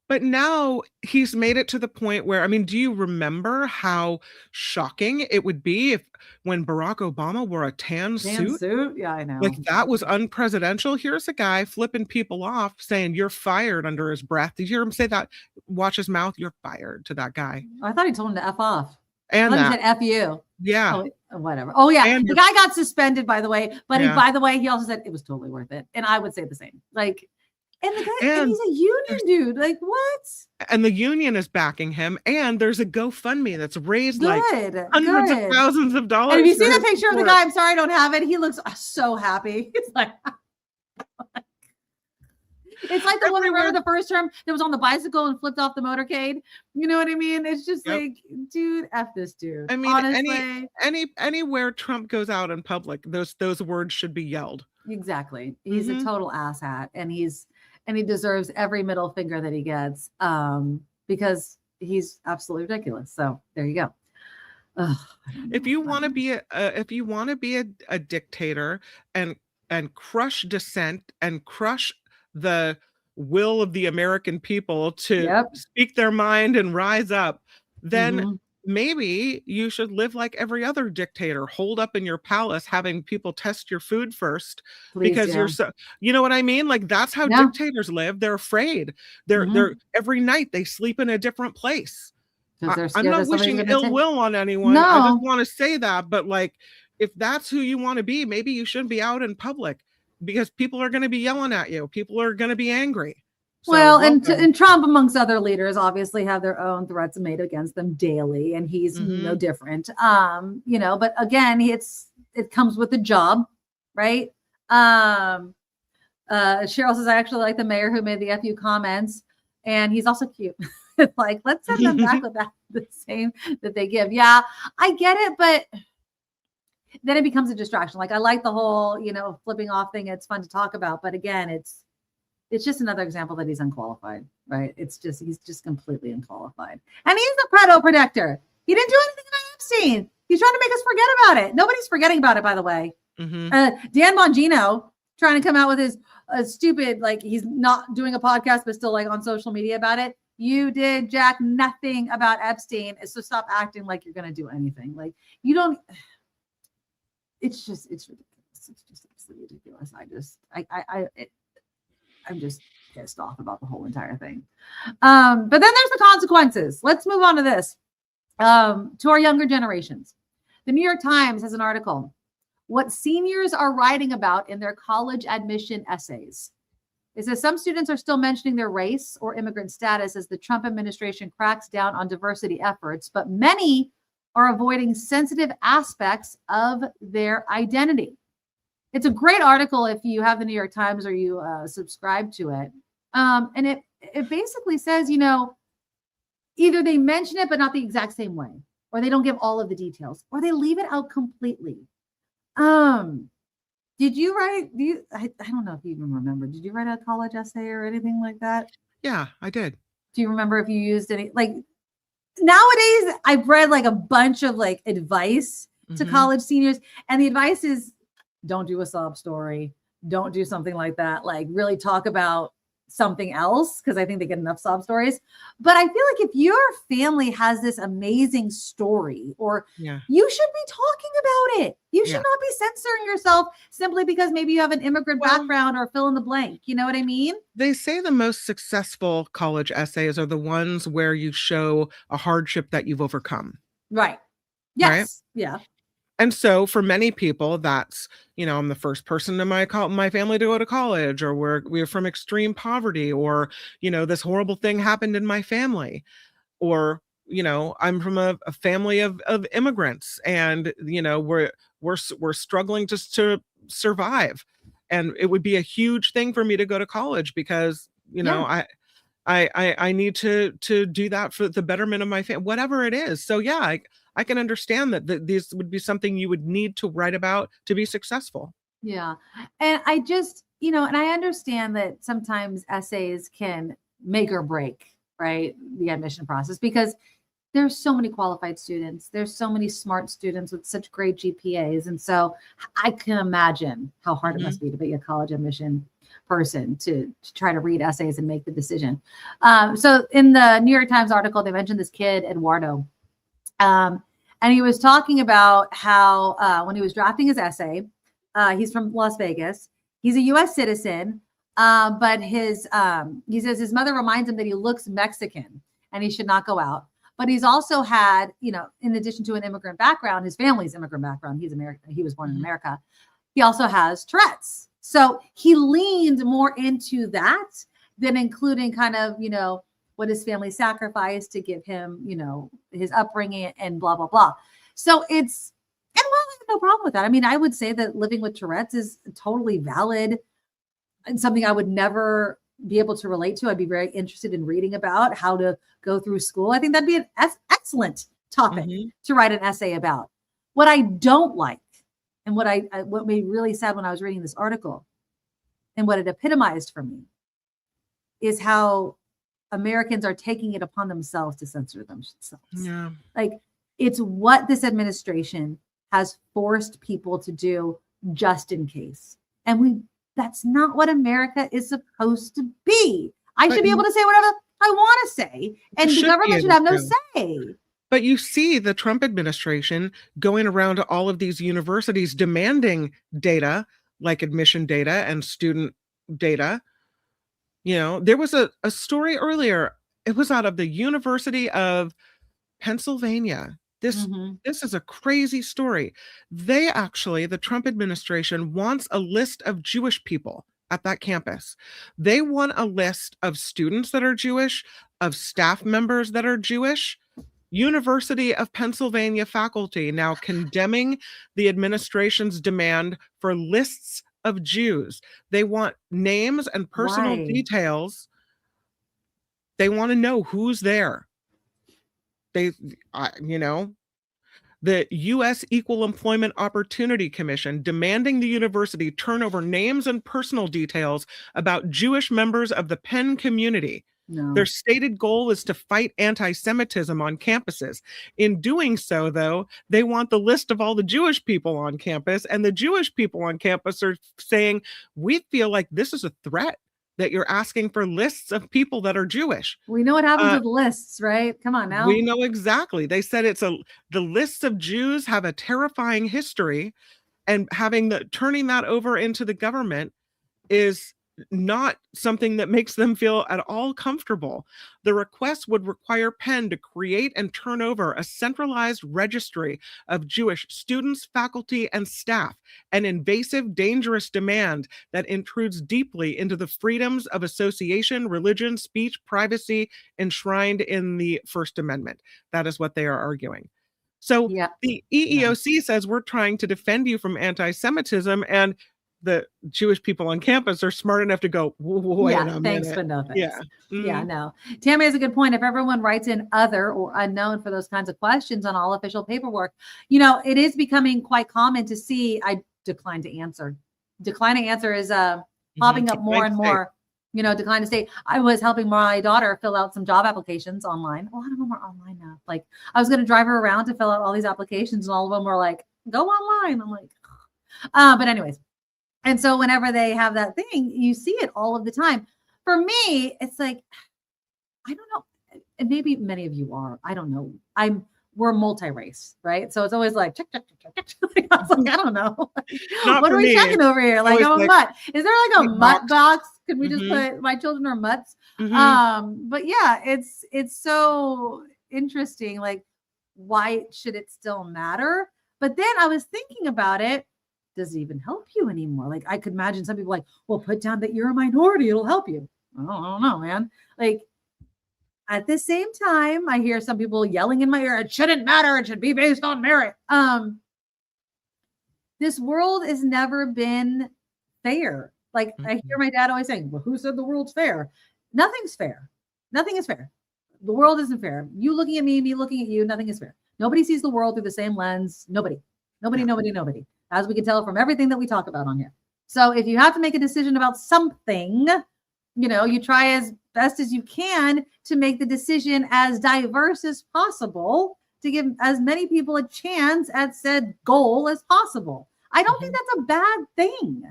But now he's made it to the point where, I mean, do you remember how shocking it would be when Barack Obama wore a tan suit? Yeah, I know. Like, that was unpresidential. Here's a guy flipping people off saying you're fired under his breath. Did you hear him say that? Watch his mouth. You're fired to that guy. I thought he told him to F off. And he said F you. Yeah. Oh, whatever. Oh, yeah. And the guy got suspended, by the way. But Yeah. by the way, he also said it was totally worth it. And I would say the same. Like, and the guy, and he's a union dude. Like, what? And the union is backing him. And there's a GoFundMe that's raised like hundreds of thousands of dollars. And if you see the picture of the guy, I'm sorry I don't have it. He looks so happy. It's like, it's like the one, remember the first term that was on the bicycle and flipped off the motorcade. You know what I mean? It's just like, dude, F this dude. I mean, honestly, anywhere Trump goes out in public, those words should be yelled. Exactly. He's a total asshat, and he deserves every middle finger that he gets, because he's absolutely ridiculous. So there you go. If you want to be a dictator and crush dissent and crush the will of the American people to speak their mind and rise up, then maybe you should live like every other dictator, hold up in your palace, having people test your food first. Please, because you're so, you know what I mean? Like, that's how dictators live. They're afraid. They're every night they sleep in a different place. I'm not wishing ill will on anyone. No. I just want to say that. But like, if that's who you want to be, maybe you shouldn't be out in public, because people are going to be yelling at you. People are going to be angry. So, well, and Trump, amongst other leaders, obviously have their own threats made against them daily, and he's no different. But again, it comes with the job, right? Cheryl says, I actually like the mayor who made the FU comments, and he's also cute. It's like, let's send them back with the same that they give. Yeah, I get it, but then it becomes a distraction. Like, I like the whole, flipping off thing. It's fun to talk about, but again, it's just another example that he's unqualified, right? He's just completely unqualified. And he's the pedo protector. He didn't do anything about Epstein. He's trying to make us forget about it. Nobody's forgetting about it, by the way. Dan Bongino trying to come out with his stupid, like, he's not doing a podcast, but still like on social media about it. You did, Jack, nothing about Epstein. So stop acting like you're going to do anything. Like, you don't, it's ridiculous. It's just absolutely ridiculous. I'm just pissed off about the whole entire thing. But then there's the consequences. Let's move on to this. To our younger generations. The New York Times has an article, what seniors are writing about in their college admission essays. It says some students are still mentioning their race or immigrant status as the Trump administration cracks down on diversity efforts, but many are avoiding sensitive aspects of their identity. It's a great article if you have the New York Times or you subscribe to it. And it basically says, you know, either they mention it, but not the exact same way, or they don't give all of the details, or they leave it out completely. Did you write, I don't know if you even remember, did you write a college essay or anything like that? Yeah, I did. Do you remember if you used any, like nowadays I've read like a bunch of like advice to college seniors, and the advice is don't do a sob story. Don't do something like that. Like really talk about something else, because I think they get enough sob stories. But I feel like if your family has this amazing story, or you should be talking about it. You should not be censoring yourself simply because maybe you have an immigrant background or fill in the blank. You know what I mean? They say the most successful college essays are the ones where you show a hardship that you've overcome. Right. Yes. Right? Yeah. And so for many people, that's, you know, I'm the first person in my family to go to college, or we're from extreme poverty, or, you know, this horrible thing happened in my family, or, you know, I'm from a family of immigrants, and, you know, we're struggling just to survive. And it would be a huge thing for me to go to college because, you know, I need to do that for the betterment of my family, whatever it is. So yeah, I can understand that these would be something you would need to write about to be successful. Yeah. And I just, you know, and I understand that sometimes essays can make or break, right, the admission process, because there's so many qualified students. There's so many smart students with such great GPAs. And so I can imagine how hard it must be to be a college admission person to try to read essays and make the decision. So in the New York Times article, they mentioned this kid, Eduardo. And he was talking about how when he was drafting his essay, he's from Las Vegas. He's a U.S. citizen, but he says his mother reminds him that he looks Mexican and he should not go out. But he's also had, you know, in addition to an immigrant background, his family's immigrant background. He's American. He was born in America. He also has Tourette's. So he leaned more into that than including kind of, you know, what his family sacrificed to give him, you know, his upbringing and blah, blah, blah. So and well, I have no problem with that. I mean, I would say that living with Tourette's is totally valid and something I would never be able to relate to. I'd be very interested in reading about how to go through school. I think that'd be an excellent topic to write an essay about. What I don't like, and what made me really sad when I was reading this article, and what it epitomized for me, is how Americans are taking it upon themselves to censor themselves. Yeah. Like, it's what this administration has forced people to do just in case. And that's not what America is supposed to be. I should be able to say whatever I want to say, and the government should have no say. But you see the Trump administration going around to all of these universities demanding data, like admission data and student data. You know, there was a story earlier. It was out of the University of Pennsylvania. This is a crazy story. The Trump administration wants a list of Jewish people at that campus. They want a list of students that are Jewish, of staff members that are Jewish. University of Pennsylvania faculty now condemning the administration's demand for lists of Jews. They want names and personal details. They want to know who's there. You know, the U.S. Equal Employment Opportunity Commission demanding the university turn over names and personal details about Jewish members of the Penn community. No. Their stated goal is to fight anti-Semitism on campuses. In doing so, though, they want the list of all the Jewish people on campus, and the Jewish people on campus are saying, we feel like this is a threat that you're asking for lists of people that are Jewish. We know what happens with lists, right? Come on now. We know exactly. They said the lists of Jews have a terrifying history, and turning that over into the government is not something that makes them feel at all comfortable. The request would require Penn to create and turn over a centralized registry of Jewish students, faculty, and staff, an invasive, dangerous demand that intrudes deeply into the freedoms of association, religion, speech, privacy enshrined in the First Amendment. That is what they are arguing. So Yeah. the EEOC says we're trying to defend you from anti-Semitism, and the Jewish people on campus are smart enough to go, wait a minute. Thanks, but no thanks. Yeah. Yeah, no. Tammy has a good point. If everyone writes in other or unknown for those kinds of questions on all official paperwork, it is becoming quite common to see, I decline to answer. Decline to answer is popping up more and more. Decline to state. I was helping my daughter fill out some job applications online. Oh, I don't know more online now. Like, I was going to drive her around to fill out all these applications, and all of them were like, go online. I'm like, but anyways. And so whenever they have that thing, you see it all of the time. For me, it's like, I don't know. And maybe many of you are. I don't know. We're multi-race, right? So it's always like, check. I was like, I don't know. What are we checking over here? Like, mutt. Is there like a mutt box? Could we just put my children are mutts? But yeah, it's so interesting. Like, why should it still matter? But then I was thinking about it. Does it even help you anymore? Like, I could imagine some people like, well, put down that you're a minority. It'll help you. I don't know, man. Like, at the same time, I hear some people yelling in my ear, it shouldn't matter. It should be based on merit. This world has never been fair. Like, I hear my dad always saying, well, who said the world's fair? Nothing's fair. Nothing is fair. The world isn't fair. You looking at me looking at you, nothing is fair. Nobody sees the world through the same lens. Nobody. As we can tell from everything that we talk about on here. So if you have to make a decision about something, you try as best as you can to make the decision as diverse as possible to give as many people a chance at said goal as possible. I don't think that's a bad thing.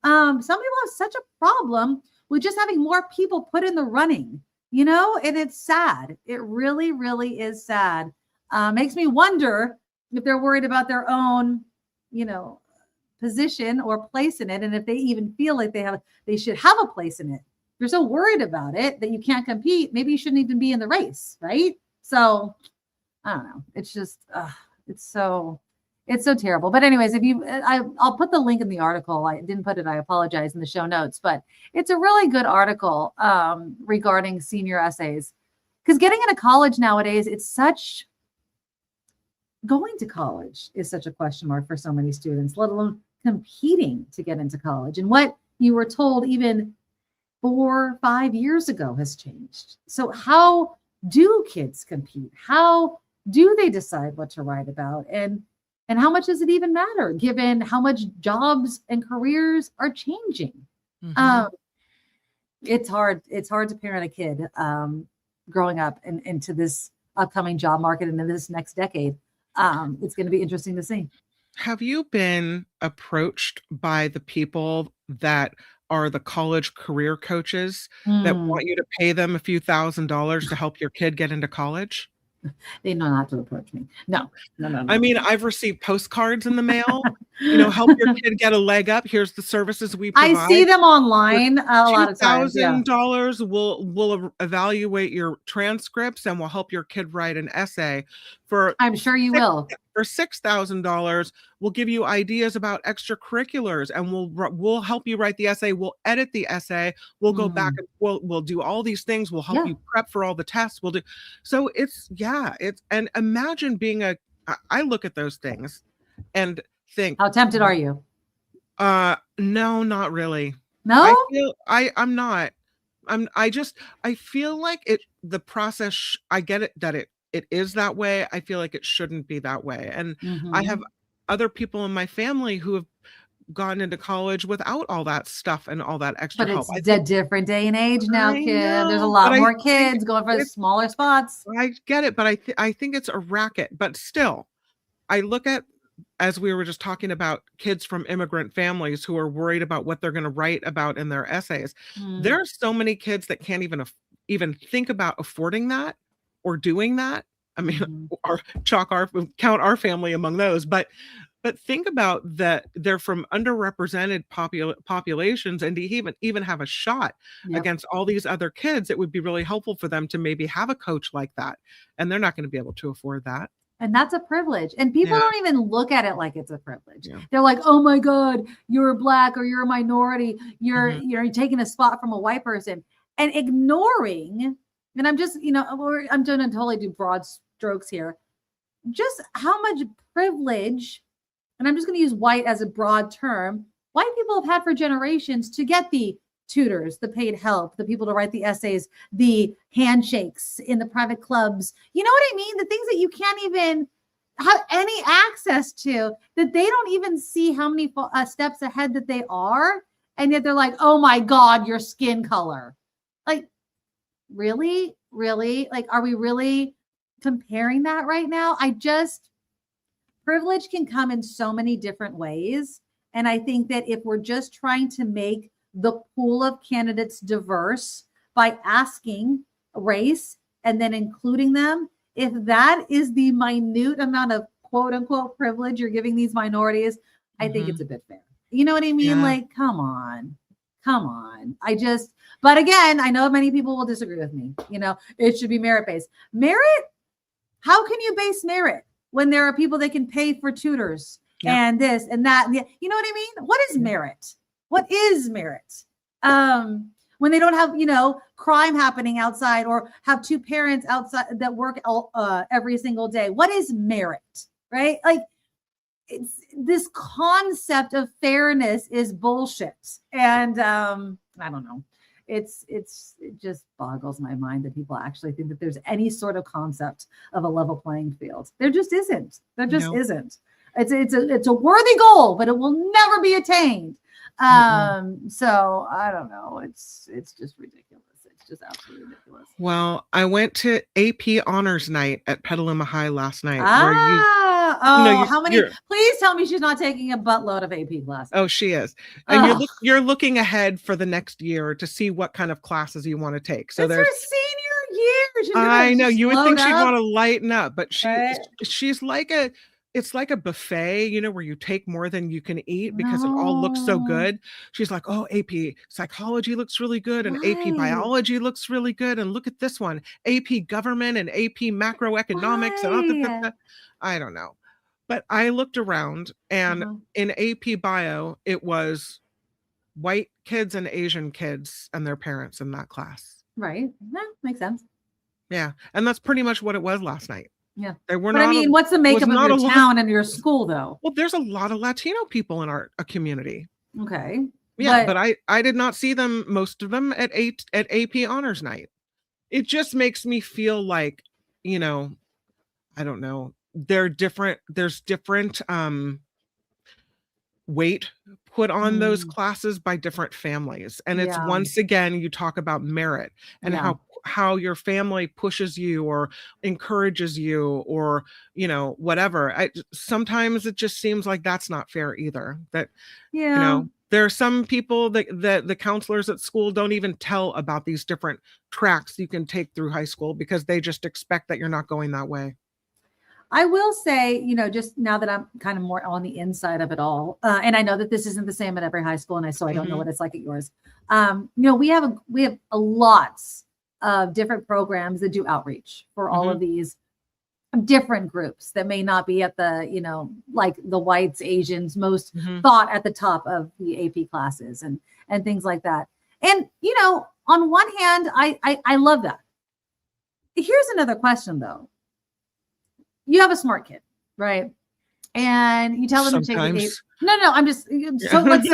Some people have such a problem with just having more people put in the running, and it's sad. It really, really is sad. Makes me wonder if they're worried about their own position or place in it. And if they even feel like they should have a place in it. If you're so worried about it that you can't compete, maybe you shouldn't even be in the race. Right. So I don't know. It's just, it's so terrible. But anyways, I'll put the link in the article. I didn't put it, I apologize, in the show notes, but it's a really good article regarding senior essays, because getting into college nowadays, going to college is such a question mark for so many students, let alone competing to get into college. And what you were told even 4 or 5 years ago has changed. So how do kids compete? How do they decide what to write about? And how much does it even matter given how much jobs and careers are changing? It's hard to parent a kid growing up into this upcoming job market and in this next decade. It's going to be interesting to see. Have you been approached by the people that are the college career coaches that want you to pay them a few $1,000s to help your kid get into college? They know not to approach me. No. I mean, I've received postcards in the mail, help your kid get a leg up. Here's the services we provide. I see them online a lot of times. $2,000 will evaluate your transcripts and will help your kid write an essay. I'm sure you will. For $6,000, we'll give you ideas about extracurriculars, and we'll help you write the essay. We'll edit the essay. We'll go back and we'll do all these things. We'll help you prep for all the tests. So and imagine being I look at those things and think, how tempted are you? No, not really. No, I'm not. I feel like the process. I get it that it is that way. I feel like it shouldn't be that way. And I have other people in my family who have gotten into college without all that stuff and all that extra help. But it's a different day and age now, Kim. There's a lot more kids going for the smaller spots. I get it, but I think it's a racket. But still, I look at, as we were just talking about, kids from immigrant families who are worried about what they're going to write about in their essays. There are so many kids that can't even think about affording that or doing that. I mean, count our family among those, but But think about that they're from underrepresented populations, and to even have a shot against all these other kids, it would be really helpful for them to maybe have a coach like that. And they're not going to be able to afford that. And that's a privilege. And people Yeah. don't even look at it like it's a privilege. Yeah. They're like, oh my God, you're Black or you're a minority. You're Mhm. you're taking a spot from a white person and ignoring. And I'm just, I'm going to totally do broad strokes here. Just how much privilege, and I'm just going to use white as a broad term, white people have had for generations to get the tutors, the paid help, the people to write the essays, the handshakes in the private clubs. You know what I mean? The things that you can't even have any access to, that they don't even see how many steps ahead that they are. And yet they're like, oh my God, your skin color. Like, really? Really? Like, are we really comparing that right now? Privilege can come in so many different ways. And I think that if we're just trying to make the pool of candidates diverse by asking race and then including them, if that is the minute amount of quote unquote privilege you're giving these minorities, I think it's a bit fair. You know what I mean? Yeah. Like, come on. But again, I know many people will disagree with me. It should be merit-based. Merit? How can you base merit when there are people that can pay for tutors and this and that? And you know what I mean? What is merit? What is merit? When they don't have, crime happening outside or have two parents outside that work every single day. What is merit, right? Like, it's this concept of fairness is bullshit. And I don't know. It just boggles my mind that people actually think that there's any sort of concept of a level playing field. There just isn't. Isn't. It's a worthy goal, but it will never be attained. So I don't know. It's just ridiculous. It's just absolutely ridiculous. Well, I went to AP Honors Night at Petaluma High last night. How many? Please tell me she's not taking a buttload of AP classes. Oh, she is. And you're looking ahead for the next year to see what kind of classes you want to take. So it's her senior year. I know you would think she'd want to lighten up, but she's like it's like a buffet, where you take more than you can eat because it all looks so good. She's like, oh, AP psychology looks really good, and AP biology looks really good, and look at this one, AP government and AP macroeconomics. And I don't know. But I looked around, and in AP bio, it was white kids and Asian kids and their parents in that class. Right. That makes sense. Yeah. And that's pretty much what it was last night. Yeah. There were what's the makeup of your town and your school, though? Well, there's a lot of Latino people in our community. Okay. Yeah, but I did not see them, most of them, at AP Honors Night. It just makes me feel like, I don't know. There's different weight put on those classes by different families. And it's once again, you talk about merit and how your family pushes you or encourages you or, whatever. Sometimes it just seems like that's not fair either. That, there are some people that the counselors at school don't even tell about these different tracks you can take through high school because they just expect that you're not going that way. I will say, just now that I'm kind of more on the inside of it all, and I know that this isn't the same at every high school, and I don't know what it's like at yours. We have a lots of different programs that do outreach for all of these different groups that may not be at the, like the whites, Asians, most thought at the top of the AP classes and things like that. And, on one hand, I love that. Here's another question, though. You have a smart kid, right? And you tell them to take the AP. No, I'm just so let's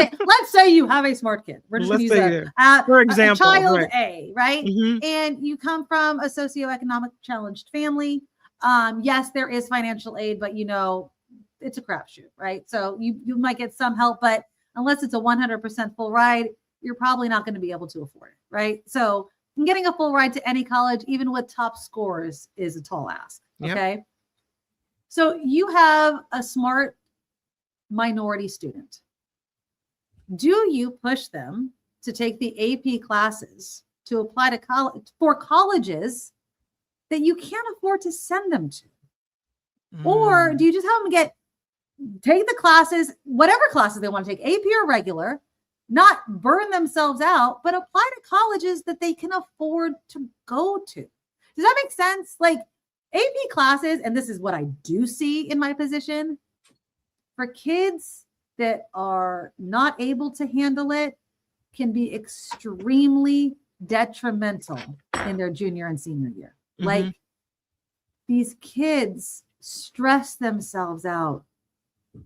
say you have a smart kid. We're just going to use for example, a child A, right? And you come from a socioeconomic challenged family. Yes, there is financial aid, but it's a crapshoot, right? So you might get some help, but unless it's a 100% full ride, you're probably not going to be able to afford it, right? So getting a full ride to any college, even with top scores, is a tall ask. Okay. Yep. So you have a smart minority student. Do you push them to take the AP classes to apply to college for colleges that you can't afford to send them to? Or do you just have them get take the classes, whatever classes they want to take, AP or regular, not burn themselves out, but apply to colleges that they can afford to go to. Does that make sense? Like AP classes, and this is what I do see in my position, for kids that are not able to handle it, can be extremely detrimental in their junior and senior year. Mhm. Like these kids stress themselves out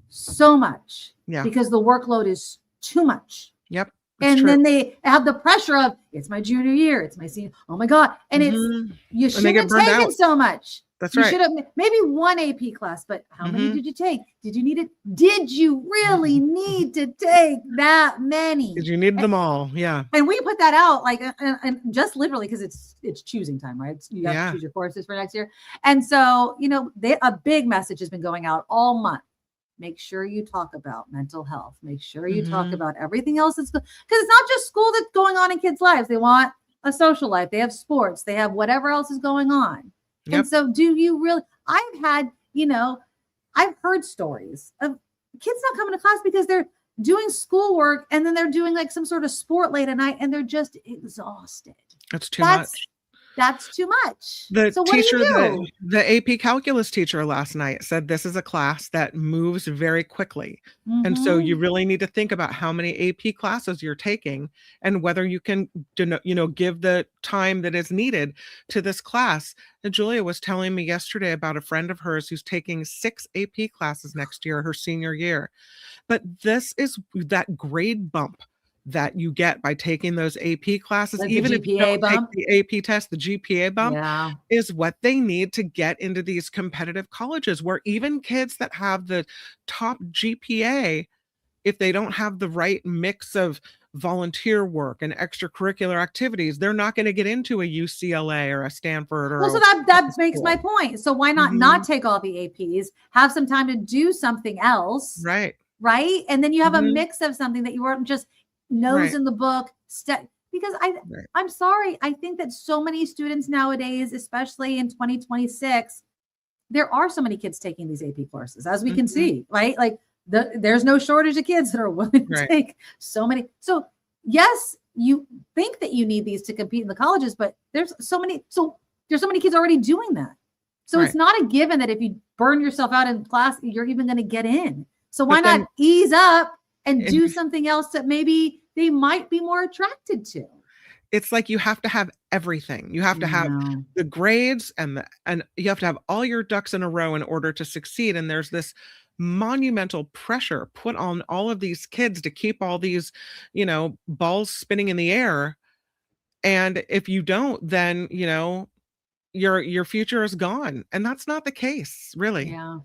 so much because the workload is too much. Yep. And then they have the pressure of, it's my junior year, it's my senior, oh my God. And it's, you And they get shouldn't have burned taken out. so much. That's You right. should have maybe one AP class, but how many did you take? Did you need it? Did you really need to take that many? Because you need them all. Yeah. And we put that out like, and just literally because it's choosing time, right? You have Yeah. to choose your courses for next year. And so, you know, a big message has been going out all month. Make sure you talk about mental health. Make sure you talk about everything else that's because it's not just school that's going on in kids' lives. They want a social life. They have sports. They have whatever else is going on. Yep. And so do you really, I've had, you know, I've heard stories of kids not coming to class because they're doing schoolwork and then they're doing like some sort of sport late at night and they're just exhausted. That's too much. That's too much. The So what teacher, do you do? the AP calculus teacher last night said this is a class that moves very quickly. And so you really need to think about how many AP classes you're taking and whether you can, you know, give the time that is needed to this class. And Julia was telling me yesterday about a friend of hers who's taking 6 AP classes next year, her senior year. But this is that grade bump that you get by taking those AP classes, Like the even if you GPA don't bump? take the AP test, the GPA bump Yeah. is what they need to get into these competitive colleges where even kids that have the top GPA, if they don't have the right mix of volunteer work and extracurricular activities, they're not going to get into a UCLA or a Stanford or Well, so a that makes school. my point. So why not take all the APs, have some time to do something else, Right. right? And then you have a mix of something that you weren't just nose Right. in the book. Because I'm sorry, I think that so many students nowadays, especially in 2026, there are so many kids taking these AP courses, as we can see, right? Like there's no shortage of kids that are willing to take so many. So yes, you think that you need these to compete in the colleges, but there's so many kids already doing that. So it's not a given that if you burn yourself out in class, you're even going to get in. So why not ease up and do something else that maybe they might be more attracted to? It's like you have to have everything. You have to have the grades and you have to have all your ducks in a row in order to succeed. And there's this monumental pressure put on all of these kids to keep all these, you know, balls spinning in the air. And if you don't, then, you know, your future is gone. And that's not the case, really. Yeah.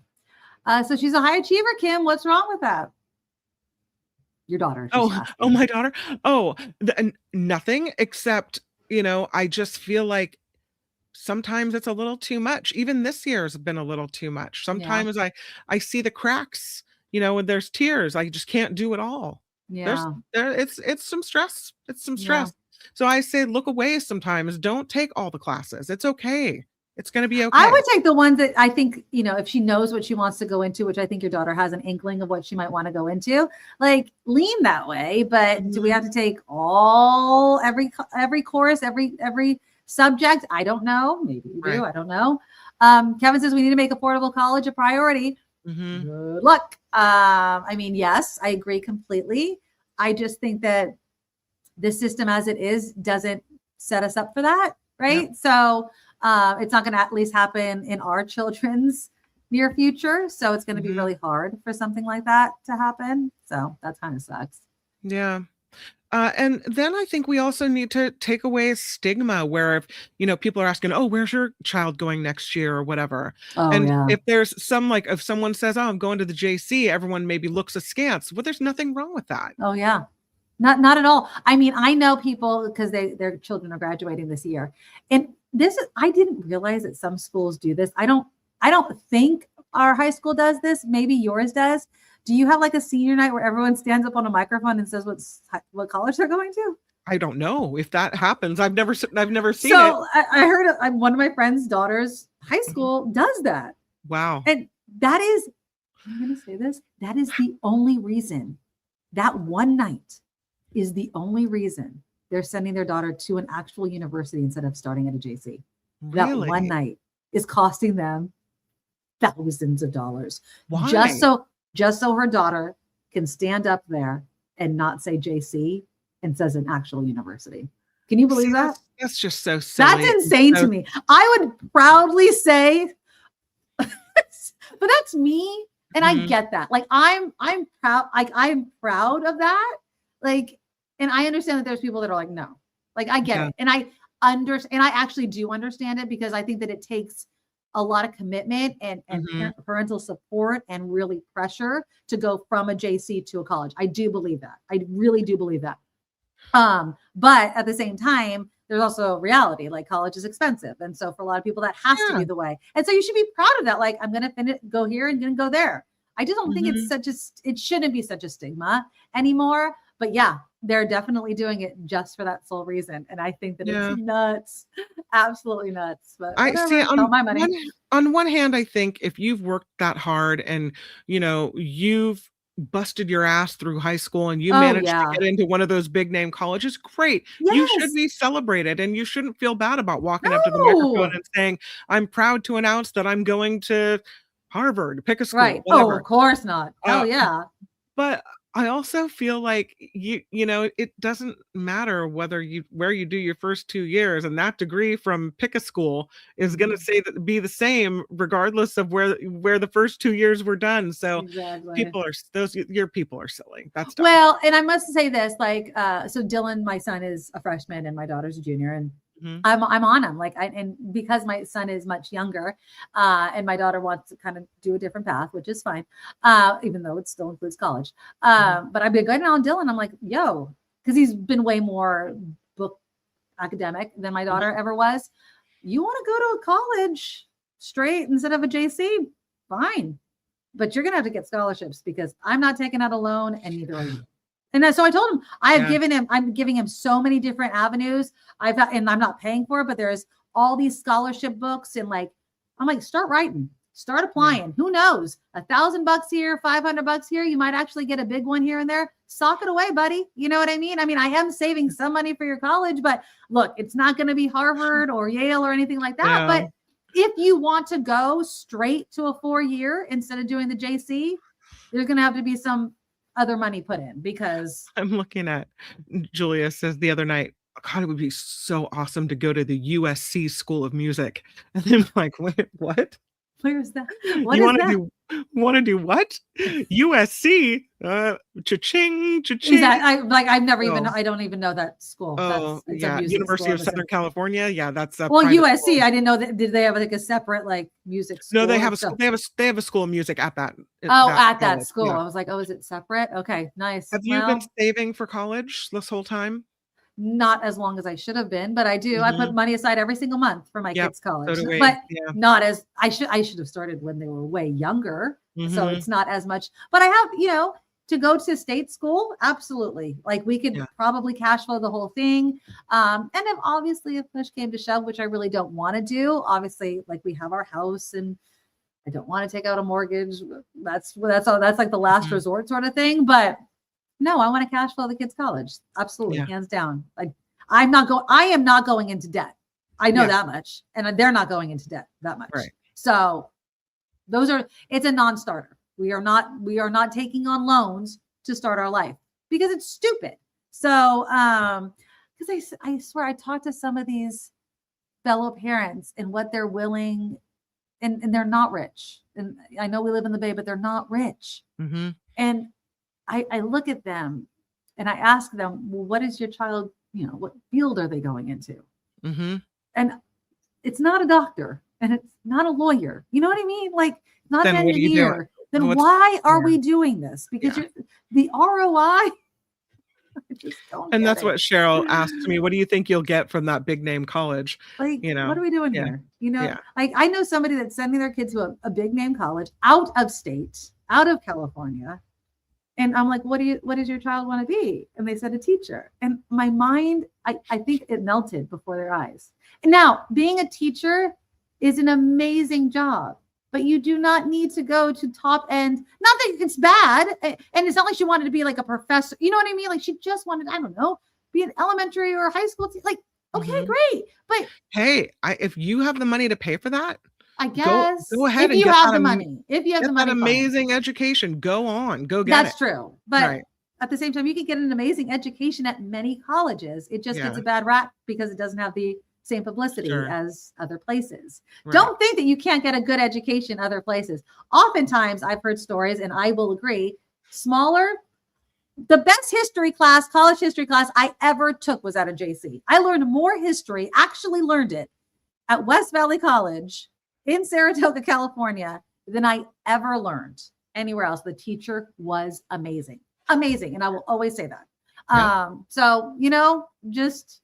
So she's a high achiever, Kim. What's wrong with that? Your daughter. Oh, my daughter. Oh, nothing except, you know, I just feel like sometimes it's a little too much. Even this year has been a little too much. Sometimes I see the cracks, you know, and there's tears. I just can't do it all. Yeah. It's some stress. It's some stress. So I say, look away sometimes. Don't take all the classes. It's okay. It's going to be okay. I would take the ones that I think, you know, if she knows what she wants to go into, which I think your daughter has an inkling of what she might want to go into, like lean that way. But do we have to take every course, every subject? I don't know. Maybe we do. I don't know. Kevin says we need to make affordable college a priority. Good luck. I mean, yes, I agree completely. I just think that this system as it is doesn't set us up for that. Right. Yep. So it's not going to at least happen in our children's near future. So it's going to be really hard for something like that to happen. So that kind of sucks. Yeah. And then I think we also need to take away stigma where if, you know, people are asking, oh, where's your child going next year or whatever. If there's some, like if someone says, oh, I'm going to the JC, everyone maybe looks askance. Well, there's nothing wrong with that. Oh, yeah. Not at all. I mean, I know people because their children are graduating this year. And I didn't realize that some schools do this. I don't think our high school does this. Maybe yours does. Do you have like a senior night where everyone stands up on a microphone and says what college they're going to? I don't know if that happens. I've never seen it. So I heard one of my friend's daughter's high school does that. Wow. And that is I'm going to say this. That is the only reason. That one night is the only reason they're sending their daughter to an actual university instead of starting at a JC. That Really? one night is costing them thousands of dollars. Why? Just so her daughter can stand up there and not say JC and says an actual university. Can you believe that? That's just so silly. That's insane to me. I would proudly say, but that's me. And I get that. Like I'm proud, like I'm proud of that. Like, and I understand that there's people that are like, no, like I get it. And I actually do understand it because I think that it takes a lot of commitment and parental support and really pressure to go from a JC to a college. I do believe that. I really do believe that. But at the same time, there's also reality, like college is expensive. And so for a lot of people, that has to be the way. And so you should be proud of that. Like, I'm going to finish, go here and going to go there. I just don't think it shouldn't be such a stigma anymore. But yeah, they're definitely doing it just for that sole reason. And I think that it's nuts, absolutely nuts. But I see on my money. On one hand, I think if you've worked that hard and, you know, you've busted your ass through high school and you managed to get into one of those big name colleges, great. You should be celebrated and you shouldn't feel bad about walking up to the microphone and saying, I'm proud to announce that I'm going to Harvard, pick a school. Right. Whatever. Oh, of course not. Oh yeah. But I also feel like you know, it doesn't matter where you do your first 2 years, and that degree from pick a school is going to be the same regardless of where the first 2 years were done. So your people are silly. That's dumb. Well, and I must say this, like, so Dylan, my son, is a freshman and my daughter's a junior, and I'm on him, like, and because my son is much younger, and my daughter wants to kind of do a different path, which is fine, even though it still includes college. But I've been going on Dylan. I'm like, yo, because he's been way more book academic than my daughter ever was. You want to go to a college straight instead of a JC? Fine, but you're gonna have to get scholarships because I'm not taking out a loan, and neither are you. And so I told him, I'm giving him so many different avenues. And I'm not paying for it, but there's all these scholarship books, and like, I'm like, start writing, start applying. Who knows? $1,000 here, $500 here. You might actually get a big one here and there. Sock it away, buddy. You know what I mean? I mean, I am saving some money for your college, but look, it's not going to be Harvard or Yale or anything like that. Yeah. But if you want to go straight to a 4-year instead of doing the JC, there's going to have to be some other money put in, because I'm looking at, Julia says the other night, God, it would be so awesome to go to the USC School of Music. And then like, wait, what? Where's that? What you is that? Want to do what? USC? Cha-ching, cha-ching. I've never even, I don't even know that school. Oh, yeah. University of Southern California. Yeah, that's a USC. School. I didn't know that. Did they have like a separate like music school? No, they have a school. They have a school of music at that. That school. Yeah. I was like, oh, is it separate? Okay, nice. Have you been saving for college this whole time? Not as long as I should have been, but I do. I put money aside every single month for my kids' college, so but not as I should have started when they were way younger. So it's not as much, but I have, to go to state school. Absolutely. Like we could probably cash flow the whole thing. And if push came to shove, which I really don't want to do, obviously, like we have our house and I don't want to take out a mortgage. That's like the last resort sort of thing. But no, I want to cash flow the kids' college. Absolutely. Hands down. Like I am not going into debt. I know that much. And they're not going into debt that much. Right. So it's a non-starter. We are not taking on loans to start our life because it's stupid. So, because I swear I talked to some of these fellow parents and what they're willing, and they're not rich. And I know we live in the Bay, but they're not rich. And I look at them and I ask them, well, what is your child, what field are they going into? And it's not a doctor and it's not a lawyer. You know what I mean? Like not an engineer. Then why are we doing this? Because the ROI. And that's what Cheryl asked me. What do you think you'll get from that big name college? Like, what are we doing here? Like I know somebody that's sending their kids to a big name college out of state, out of California. And I'm like, what does your child want to be? And they said a teacher. And my mind, I think it melted before their eyes. And now being a teacher is an amazing job, but you do not need to go to top end. Not that it's bad. And it's not like she wanted to be like a professor. You know what I mean? Like she just wanted, I don't know, be an elementary or high school. Like, okay, great. But hey, if you have the money to pay for that, I guess go ahead if and you get have that the money, if you have get the money, that amazing education. Go on, go get That's it. true. But Right. at the same time, you can get an amazing education at many colleges. It just gets a bad rap because it doesn't have the same publicity as other places. Right. Don't think that you can't get a good education other places. Oftentimes, I've heard stories, and I will agree, the best history class, college history class I ever took was at a JC. I learned more history, actually learned it at West Valley College in Saratoga, California, than I ever learned anywhere else. The teacher was amazing. Amazing. And I will always say that. So, just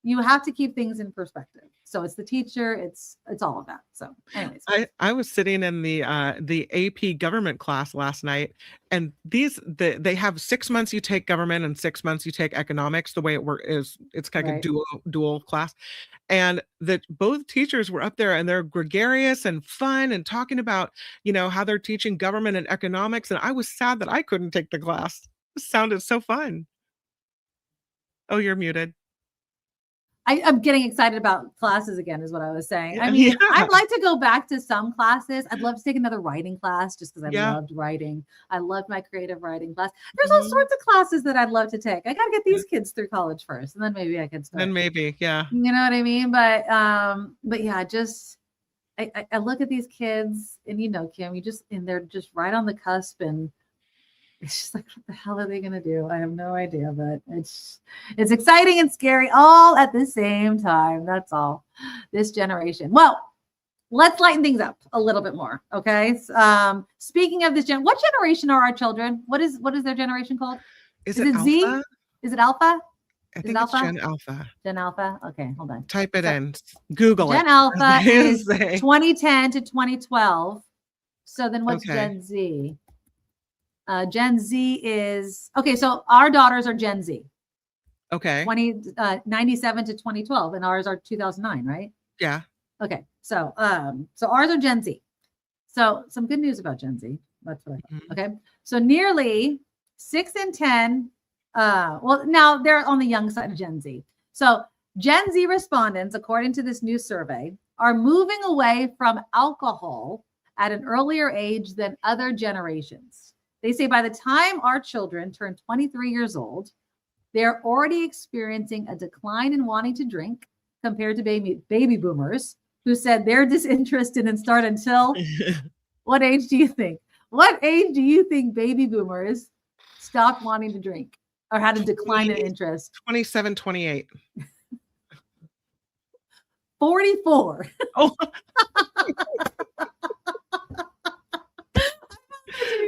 you have to keep things in perspective. So it's the teacher, it's all of that. So anyways. I was sitting in the AP government class last night, and they have 6 months you take government and 6 months you take economics. The way it works is it's kind of a dual class. And that both teachers were up there and they're gregarious and fun and talking about, how they're teaching government and economics. And I was sad that I couldn't take the class. It sounded so fun. Oh, you're muted. I'm getting excited about classes again, is what I was saying. I mean, I'd like to go back to some classes. I'd love to take another writing class just because I loved writing. I loved my creative writing class. There's all sorts of classes that I'd love to take. I got to get these kids through college first, and then maybe I can start. Then maybe, yeah. You know what I mean? But yeah, just I look at these kids, and Kim, and they're just right on the cusp, and it's just like, what the hell are they going to do? I have no idea, but it's exciting and scary all at the same time. That's all. This generation. Well, let's lighten things up a little bit more. Okay. Speaking of this what generation are our children? What is their generation called? Is it Alpha? Z? Is it Alpha? I think it's Gen Alpha. Gen Alpha. Okay, hold on. Type it in. Google it. Gen Alpha is 2010 to 2012. So then what's Gen Z? Gen Z is so our daughters are Gen Z. Okay. 97 to 2012, and ours are 2009, right? Yeah. Okay. So ours are Gen Z. So some good news about Gen Z. That's what I thought. Okay. So nearly 6 in 10. Now they're on the young side of Gen Z. So Gen Z respondents, according to this new survey, are moving away from alcohol at an earlier age than other generations. They say by the time our children turn 23 years old, they're already experiencing a decline in wanting to drink compared to baby boomers who said they're disinterested and start until what age do you think? What age do you think baby boomers stopped wanting to drink or had a decline in interest? 27, 28. 44. Oh.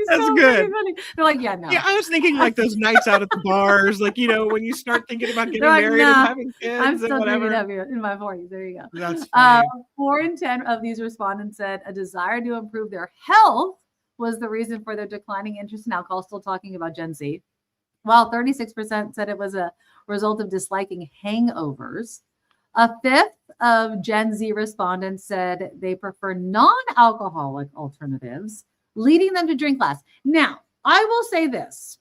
That's so good. They're like, yeah, no. Yeah, I was thinking like those nights out at the bars, like, when you start thinking about getting married and having kids. I'm still and whatever. in my 40s. There you go. That's funny. 4 in 10 of these respondents said a desire to improve their health was the reason for their declining interest in alcohol. Still talking about Gen Z. While 36% said it was a result of disliking hangovers. A fifth of Gen Z respondents said they prefer non-alcoholic alternatives, leading them to drink less. Now, I will say this.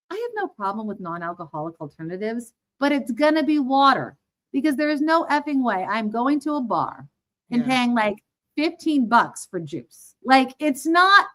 I have no problem with non-alcoholic alternatives, but it's going to be water because there is no effing way I'm going to a bar and paying like $15 for juice. Like, it's not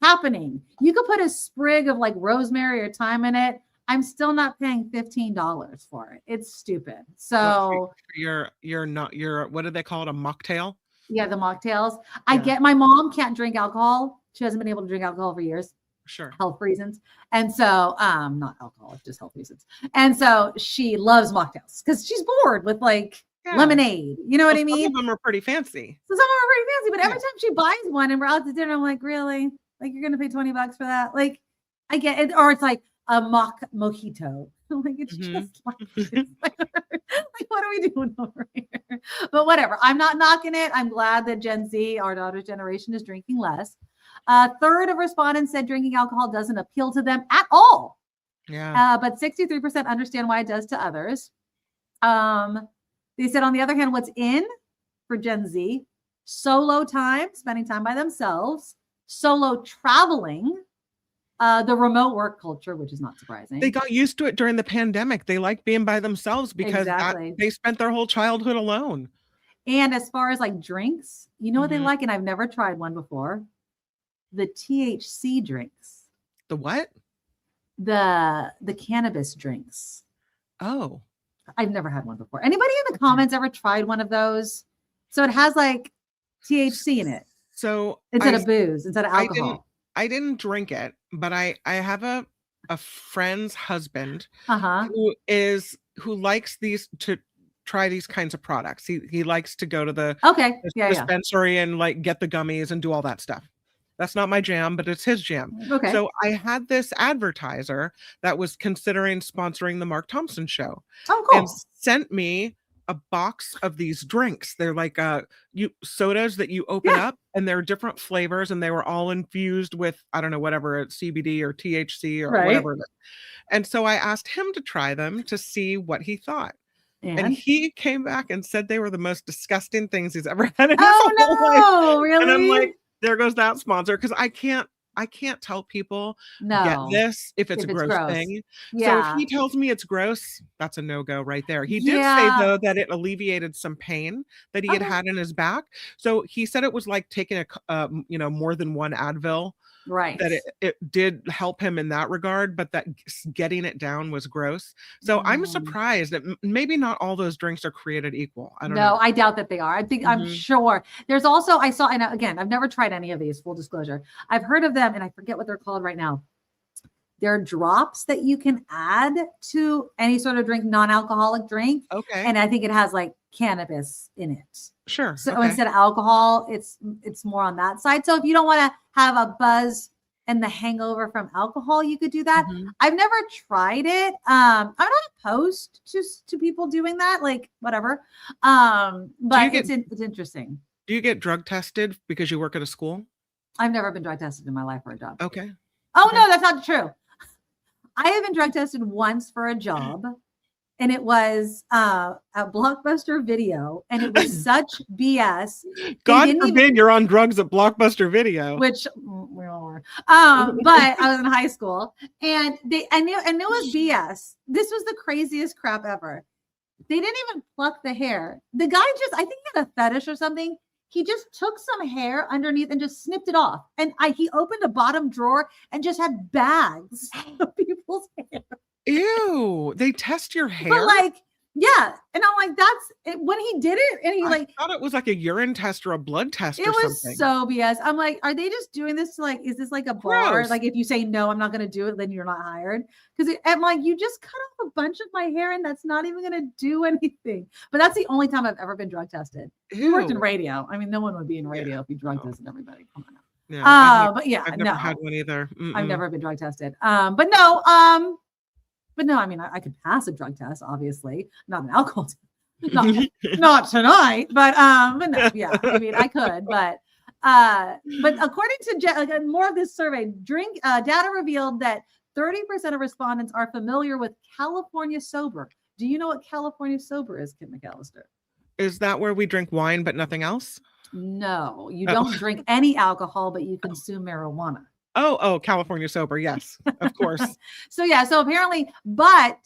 happening. You could put a sprig of like rosemary or thyme in it. I'm still not paying $15 for it. It's stupid. So what do they call it? A mocktail? Yeah, the mocktails. I get my mom can't drink alcohol. She hasn't been able to drink alcohol for years. Sure. Health reasons. And so, not alcohol, just health reasons. And so she loves mocktails because she's bored with like lemonade. You know what I mean? Some of them are pretty fancy. So some of them are pretty fancy, but every time she buys one and we're out to dinner, I'm like, really? Like, you're going to pay $20 for that? Like, I get it. Or it's like a mock mojito. Like, it's just like what are we doing over here? But whatever. I'm not knocking it. I'm glad that Gen Z, our daughter's generation, is drinking less. A third of respondents said drinking alcohol doesn't appeal to them at all. Yeah. But 63% understand why it does to others. They said, on the other hand, what's in for Gen Z solo time, spending time by themselves, solo traveling, the remote work culture, which is not surprising. They got used to it during the pandemic. They like being by themselves because they spent their whole childhood alone. And as far as like drinks, you know what they Mhm. like? And I've never tried one before. The THC drinks. The what? The cannabis drinks. Oh. I've never had one before. Anybody in the comments ever tried one of those? So it has like THC in it. So instead of booze, instead of alcohol. I didn't drink it, but I have a friend's husband who likes to try these kinds of products. He likes to go to the dispensary and like get the gummies and do all that stuff. That's not my jam, but it's his jam. Okay. So I had this advertiser that was considering sponsoring the Mark Thompson show. Oh, cool. And sent me a box of these drinks. They're like sodas that you open up, and they're different flavors, and they were all infused with, I don't know, whatever, CBD or THC or whatever it is. And so I asked him to try them to see what he thought. And he came back and said they were the most disgusting things he's ever had in his whole life. Really? And I'm like, there goes that sponsor, because I can't tell people get this if it's a gross thing. So if he tells me it's gross, that's a no-go right there. He did say though that it alleviated some pain that he had in his back. So he said it was like taking a more than one Advil. Right. That it did help him in that regard, but that getting it down was gross. So I'm surprised that maybe not all those drinks are created equal. I don't know. I doubt that they are. I think I'm sure. There's also, I saw, and again, I've never tried any of these, full disclosure. I've heard of them and I forget what they're called right now. They're drops that you can add to any sort of drink, non-alcoholic drink. Okay. And I think it has like cannabis in it. Sure. So instead of alcohol, it's more on that side. So if you don't want to have a buzz and the hangover from alcohol, you could do that. I've never tried it. I'm not opposed to people doing that, like whatever. But it's interesting. Do you get drug tested because you work at a school? I've never been drug tested in my life for a job. Okay. Oh, no, that's not true. I have been drug tested once for a job, and it was a Blockbuster Video, and it was such BS. God forbid you're on drugs at Blockbuster Video. Which we all were. But I was in high school, and it was BS. This was the craziest crap ever. They didn't even pluck the hair. The guy I think he had a fetish or something. He just took some hair underneath and just snipped it off. And he opened a bottom drawer and just had bags of people's hair. Ew, they test your hair? But like, yeah. And I'm like, that's it. When he did it, and I thought it was like a urine test or a blood test or something. It was so BS. I'm like, are they just doing this to like, is this like a bar? Gross. Like if you say, no, I'm not going to do it, then you're not hired. Because I'm like, you just cut off a bunch of my hair and that's not even going to do anything. But that's the only time I've ever been drug tested. You worked in radio. I mean, no one would be in radio if you drug tested everybody. Come on. Yeah, I've never had one either. I've never been drug tested. But no, I mean, I could pass a drug test, obviously, not an alcohol test. Not tonight, but no, yeah, I mean, I could, but according to more of this survey, data revealed that 30% of respondents are familiar with California Sober. Do you know what California Sober is, Kim McAllister? Is that where we drink wine but nothing else? No, you don't drink any alcohol, but you consume marijuana. Oh, California Sober. Yes, of course. So apparently, but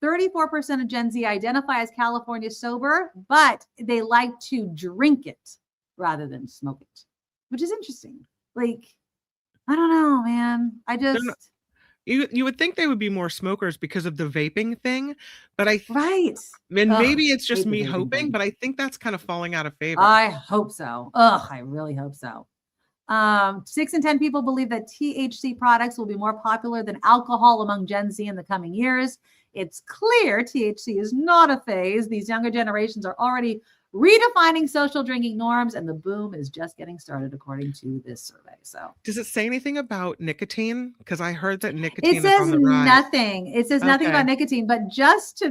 34% of Gen Z identify as California Sober, but they like to drink it rather than smoke it, which is interesting. Like, I don't know, man. You would think they would be more smokers because of the vaping thing, but right. And maybe it's just me hoping, but I think that's kind of falling out of favor. I hope so. I really hope so. 6 in 10 people believe that THC products will be more popular than alcohol among Gen Z in the coming years. It's clear THC is not a phase. These younger generations are already redefining social drinking norms, and the boom is just getting started, according to this survey. So, does it say anything about nicotine? Because I heard that nicotine is on the rise. Nothing. It says nothing about nicotine, but just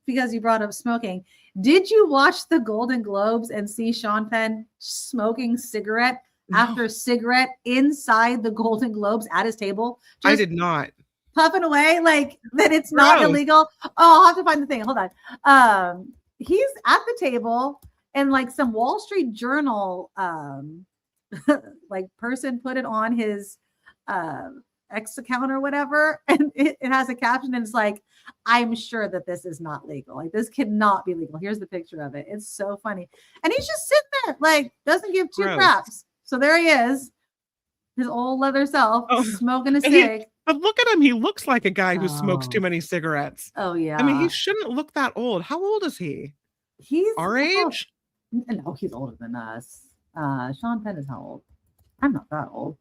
because you brought up smoking, did you watch the Golden Globes and see Sean Penn smoking cigarette after cigarette inside the Golden Globes at his table? I did not. Puffing away like that it's not illegal. Oh, I'll have to find the thing. Hold on. He's at the table and like some Wall Street Journal like person put it on his X account or whatever, and it has a caption, and it's like, I'm sure that this is not legal. Like, this cannot be legal. Here's the picture of it. It's so funny. And he's just sitting there, like, doesn't give two craps. So there he is, his old leather self, smoking a cig. But look at him. He looks like a guy who smokes too many cigarettes. Oh, yeah. I mean, he shouldn't look that old. How old is he? He's our age? No, he's older than us. Sean Penn is how old? I'm not that old.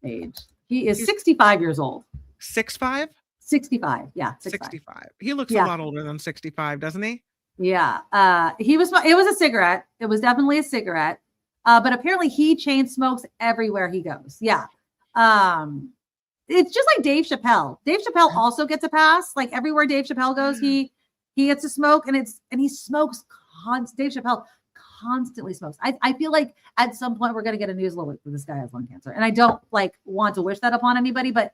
Age. He's 65 years old. 6'5"? 65. Yeah. 65. He looks a lot older than 65, doesn't he? Yeah. It was a cigarette. It was definitely a cigarette. But apparently he chain smokes everywhere he goes. Yeah. It's just like Dave Chappelle. Dave Chappelle also gets a pass. Like everywhere Dave Chappelle goes, he gets to smoke, and he smokes Dave Chappelle constantly smokes. I feel like at some point we're going to get a news alert that this guy has lung cancer. And I don't like want to wish that upon anybody, but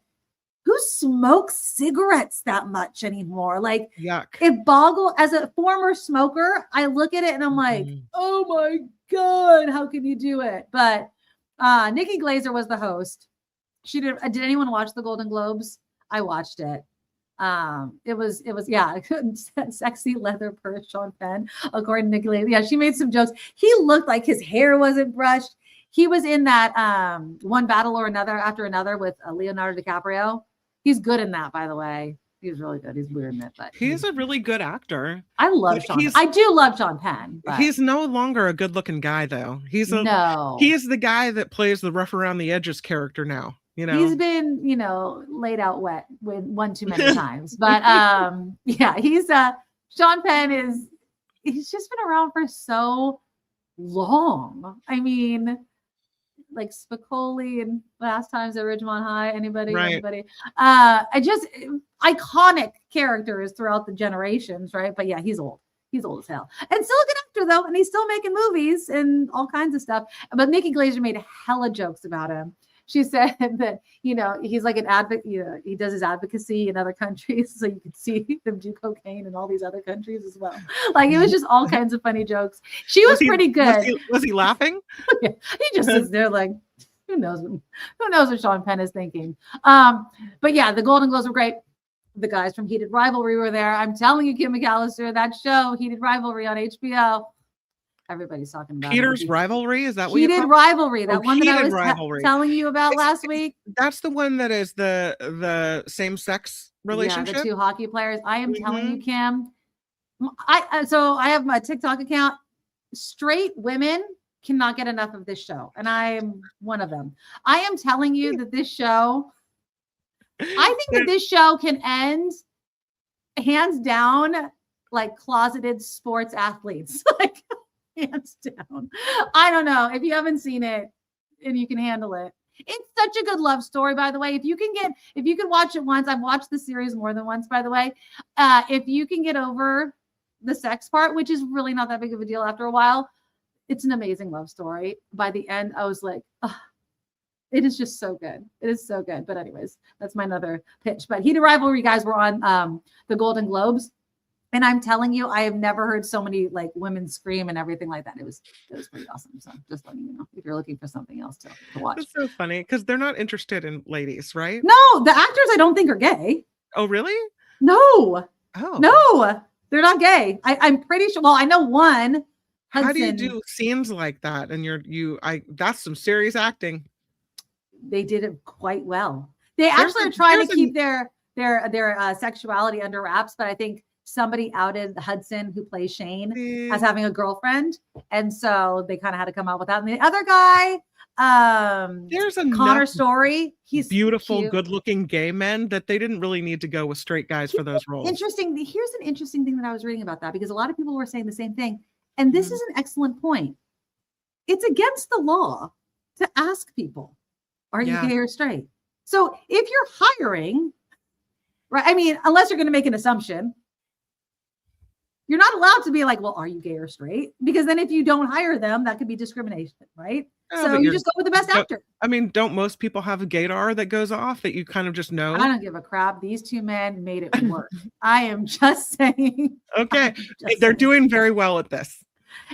who smokes cigarettes that much anymore? Like, yuck. It boggles. As a former smoker, I look at it and I'm like, oh my God, how can you do it? But Nikki Glaser was the host. She did anyone watch the Golden Globes? I watched it. It was sexy leather purse Sean Penn, according to Nikki Glaser. Yeah, she made some jokes. He looked like his hair wasn't brushed. He was in that One Battle or Another After Another with Leonardo DiCaprio. He's good in that, by the way. He's really good. He's weird in it, but he's a really good actor. I love Sean. I do love Sean Penn. But he's no longer a good-looking guy, though. He's the guy that plays the rough around the edges character now. You know, he's been, laid out wet with one too many times. But he's Sean Penn he's just been around for so long. I mean, like Spicoli and Last Times at Ridgemont High. Anybody? Iconic characters throughout the generations, right? But yeah, he's old. He's old as hell. And still a good actor, though. And he's still making movies and all kinds of stuff. But Nikki Glaser made hella jokes about him. She said that, he's like an advocate. He does his advocacy in other countries. So you can see them do cocaine in all these other countries as well. Like, it was just all kinds of funny jokes. She was pretty good. Was he laughing? Yeah, he just sits there like, who knows what Sean Penn is thinking. But yeah, the Golden Globes were great. The guys from Heated Rivalry were there. I'm telling you, Kim McAllister, that show, Heated Rivalry on HBO. Everybody's talking about Peter's Rivalry. Is that what Heated Rivalry? That one that I was telling you about last week. That's the one that is the same-sex relationship. Yeah, the two hockey players. I am telling you, Kim. I have my TikTok account. Straight women cannot get enough of this show, and I'm one of them. I am telling you that this show. I think that this show can end hands down like closeted sports athletes. Like, hands down. I don't know if you haven't seen it and you can handle it. It's such a good love story, by the way. If you can watch it once, I've watched the series more than once, by the way. If you can get over the sex part, which is really not that big of a deal after a while, it's an amazing love story. By the end, I was like, it is just so good. It is so good. But anyways, that's my another pitch. But Heated Rivalry guys were on the Golden Globes. And I'm telling you, I have never heard so many like women scream and everything like that. It was pretty awesome. So just letting you know if you're looking for something else to watch. It's so funny because they're not interested in ladies, right? No, the actors I don't think are gay. Oh, really? No. Oh. No, they're not gay. I'm pretty sure. Well, I know one. Hudson. How do you do scenes like that? And that's some serious acting. They did it quite well. They actually are trying to keep their sexuality under wraps, but I think somebody outed Hudson, who plays Shane, as having a girlfriend, and so they kind of had to come out with that. And the other guy, there's a Connor Story. He's beautiful, cute, good-looking gay men that they didn't really need to go with straight guys for those roles. Interesting. Here's an interesting thing that I was reading about that, because a lot of people were saying the same thing, and this is an excellent point. It's against the law to ask people, "Are you gay or straight?" So if you're hiring, right? I mean, unless you're going to make an assumption. You're not allowed to be like, well, are you gay or straight? Because then if you don't hire them, that could be discrimination, right? So you just go with the best actor. I mean, don't most people have a gaydar that goes off that you kind of just know? I don't give a crap. These two men made it work. I am just saying. Okay. They're doing very well at this.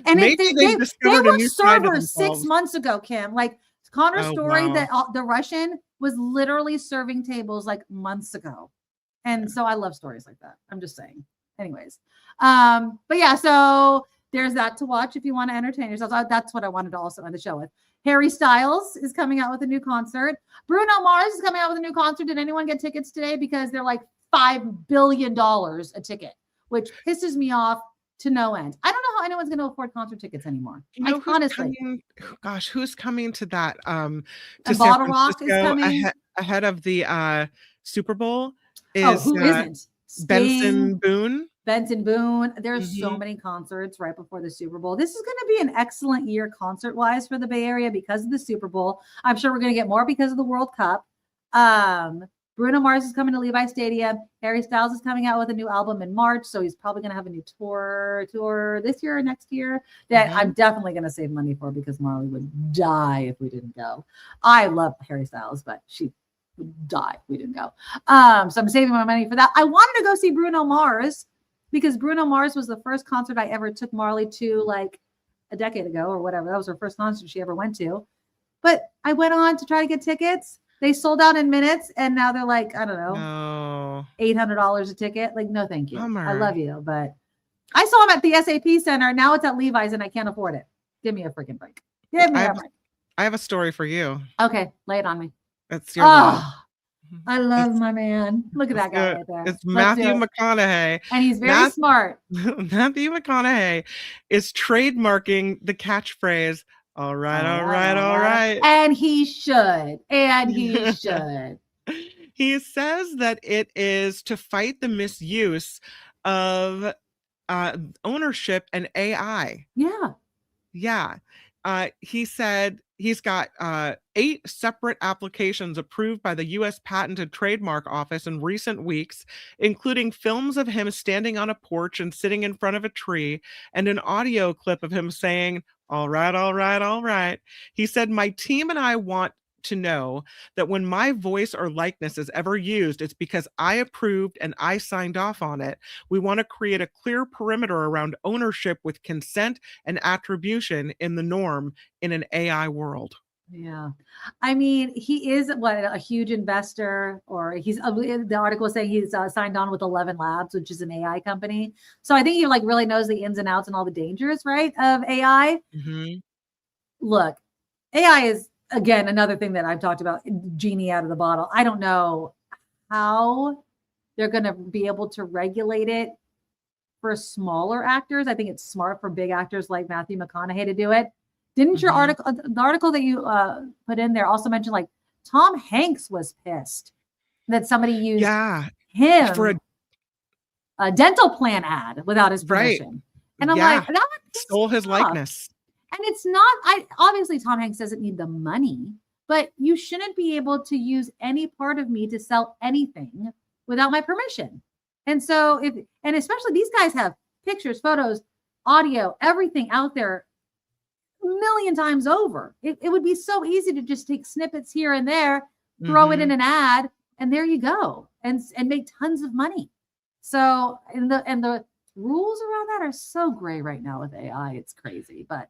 And Maybe they discovered a were new side to servers 6 themselves. months ago, Kim. Like Connor's Oh, story wow. that the Russian was literally serving tables like months ago. And so I love stories like that. I'm just saying. Anyways. But yeah, so there's that to watch if you want to entertain yourselves. That's what I wanted to also end the show with. Harry Styles is coming out with a new concert. Bruno Mars is coming out with a new concert. Did anyone get tickets today? Because they're like $5 billion a ticket, which pisses me off to no end. I don't know how anyone's going to afford concert tickets anymore. You know, like, honestly, who's coming to that? To and San Bottle Rock is Francisco coming. ahead of the Super Bowl Oh, is who isn't? Benson Boone. Benson Boone. There's so Mhm. many concerts right before the Super Bowl. This is going to be an excellent year concert-wise for the Bay Area because of the Super Bowl. I'm sure we're going to get more because of the World Cup. Bruno Mars is coming to Levi Stadium. Harry Styles is coming out with a new album in March, so he's probably going to have a new tour this year or next year that I'm definitely going to save money for because Marley would die if we didn't go. I love Harry Styles, but she would die if we didn't go. So I'm saving my money for that. I wanted to go see Bruno Mars because Bruno Mars was the first concert I ever took Marley to like a decade ago or whatever. That was her first concert she ever went to. But I went on to try to get tickets. They sold out in minutes, and now they're like, I don't know, $800 a ticket. Like, no, thank you. Bummer. I love you, but I saw him at the SAP Center. Now it's at Levi's, and I can't afford it. Give me a freaking break. Give me a break. I have a story for you. Okay, lay it on me. It's your one. I love my man. Look at that guy right there. It's Matthew McConaughey. And he's very smart. Matthew McConaughey is trademarking the catchphrase, all right. And he should. He says that it is to fight the misuse of ownership and AI. Yeah. He said he's got 8 separate applications approved by the U.S. Patent and Trademark Office in recent weeks, including films of him standing on a porch and sitting in front of a tree, and an audio clip of him saying, all right. He said, my team and I want to know that when my voice or likeness is ever used, it's because I approved and I signed off on it. We want to create a clear perimeter around ownership with consent and attribution in the norm in an AI world. Yeah. I mean, he is a huge investor, or the article is saying he's signed on with 11 Labs, which is an AI company. So I think he like really knows the ins and outs and all the dangers, right, of AI. Look, AI is, again, another thing that I've talked about, genie out of the bottle. I don't know how they're going to be able to regulate it for smaller actors. I think it's smart for big actors like Matthew McConaughey to do it. Didn't your article, the article that you put in there also mentioned like Tom Hanks was pissed that somebody used him for a dental plan ad without his permission. And I'm like, that stole his likeness. And it's not, obviously Tom Hanks doesn't need the money, but you shouldn't be able to use any part of me to sell anything without my permission. And so and especially these guys have pictures, photos, audio, everything out there a million times over. It would be so easy to just take snippets here and there, throw it in an ad, and there you go, and make tons of money. So, and the rules around that are so gray right now with AI. It's crazy, but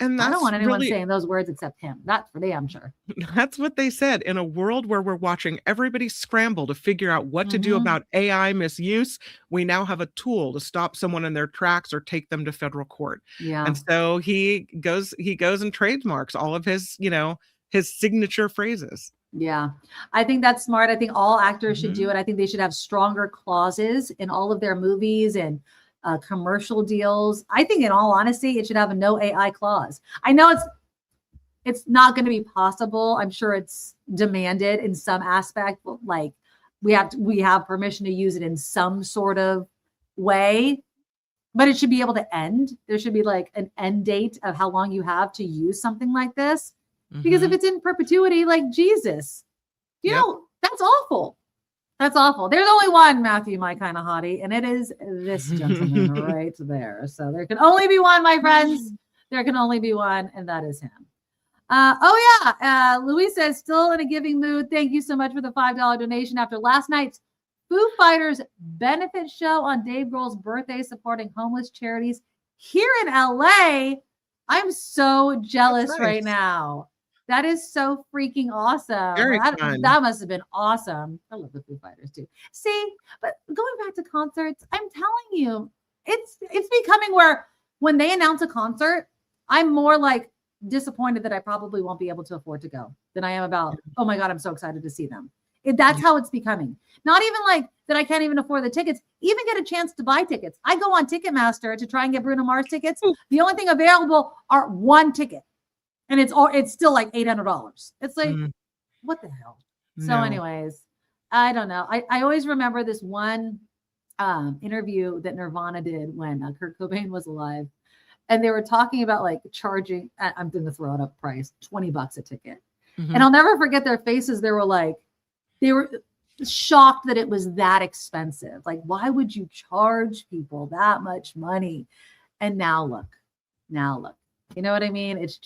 I don't want anyone saying those words except him. That's for damn sure. That's what they said. In a world where we're watching everybody scramble to figure out what to do about AI misuse, we now have a tool to stop someone in their tracks or take them to federal court. Yeah. And so he goes and trademarks all of his, his signature phrases. Yeah, I think that's smart. I think all actors should do it. I think they should have stronger clauses in all of their movies and commercial deals. I think in all honesty, it should have a no AI clause. I know it's not going to be possible. I'm sure it's demanded in some aspect, but like we have permission to use it in some sort of way, but it should be able to end. There should be like an end date of how long you have to use something like this. Because if it's in perpetuity, like Jesus, you know, that's awful. That's awful. There's only one Matthew, my kind of hottie, and it is this gentleman right there. So there can only be one, my friends. There can only be one, and that is him. Luis says, still in a giving mood. Thank you so much for the $5 donation after last night's Foo Fighters benefit show on Dave Grohl's birthday, supporting homeless charities Here in LA, I'm so jealous nice. right now. That is so freaking awesome. Very fun. That must have been awesome. I love the Foo Fighters too. See, but going back to concerts, I'm telling you, it's becoming where when they announce a concert, I'm more like disappointed that I probably won't be able to afford to go than I am about, oh my God, I'm so excited to see them. That's how it's becoming. Not even like that I can't even afford the tickets, even get a chance to buy tickets. I go on Ticketmaster to try and get Bruno Mars tickets. The only thing available are one ticket. And it's still like $800. It's like, what the hell? No. So anyways, I don't know. I always remember this one interview that Nirvana did when Kurt Cobain was alive. And they were talking about like charging, I'm going to throw it up price, $20 a ticket. And I'll never forget their faces. They were shocked that it was that expensive. Like, why would you charge people that much money? And now look, you know what I mean? It's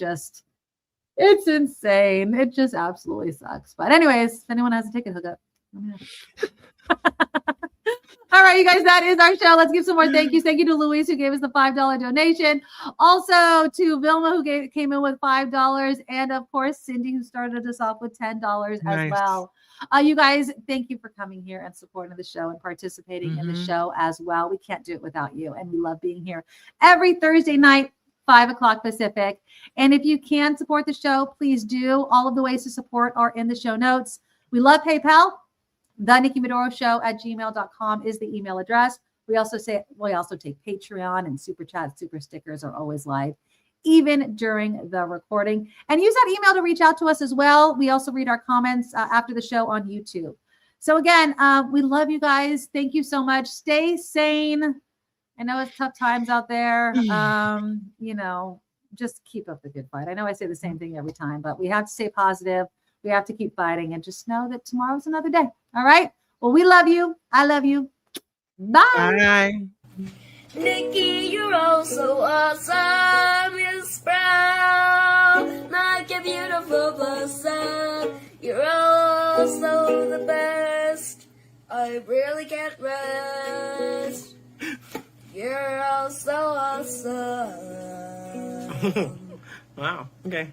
insane. It just absolutely sucks. But anyways, if anyone has a ticket, hook up. All right, you guys, that is our show. Let's give some more thank yous. Thank you to Luis, who gave us the $5 donation. Also to Vilma, who came in with $5. And of course, Cindy, who started us off with $10 as well. You guys, thank you for coming here and supporting the show and participating in the show as well. We can't do it without you. And we love being here every Thursday night, 5 o'clock Pacific. And if you can support the show, please do. All of the ways to support are in the show notes. We love PayPal. TheNikkiMaduro@gmail.com is the email address. We also take Patreon, and super chats, super stickers are always live, even during the recording. And use that email to reach out to us as well. We also read our comments after the show on YouTube. So again, we love you guys. Thank you so much. Stay sane. I know it's tough times out there. Just keep up the good fight. I know I say the same thing every time, but we have to stay positive. We have to keep fighting and just know that tomorrow's another day. All right. Well, we love you. I love you. Bye. Bye. Nikki, you're all so awesome. You're proud, like a beautiful blossom. You're also the best. I really can't rest. You're all so awesome. Wow. Okay.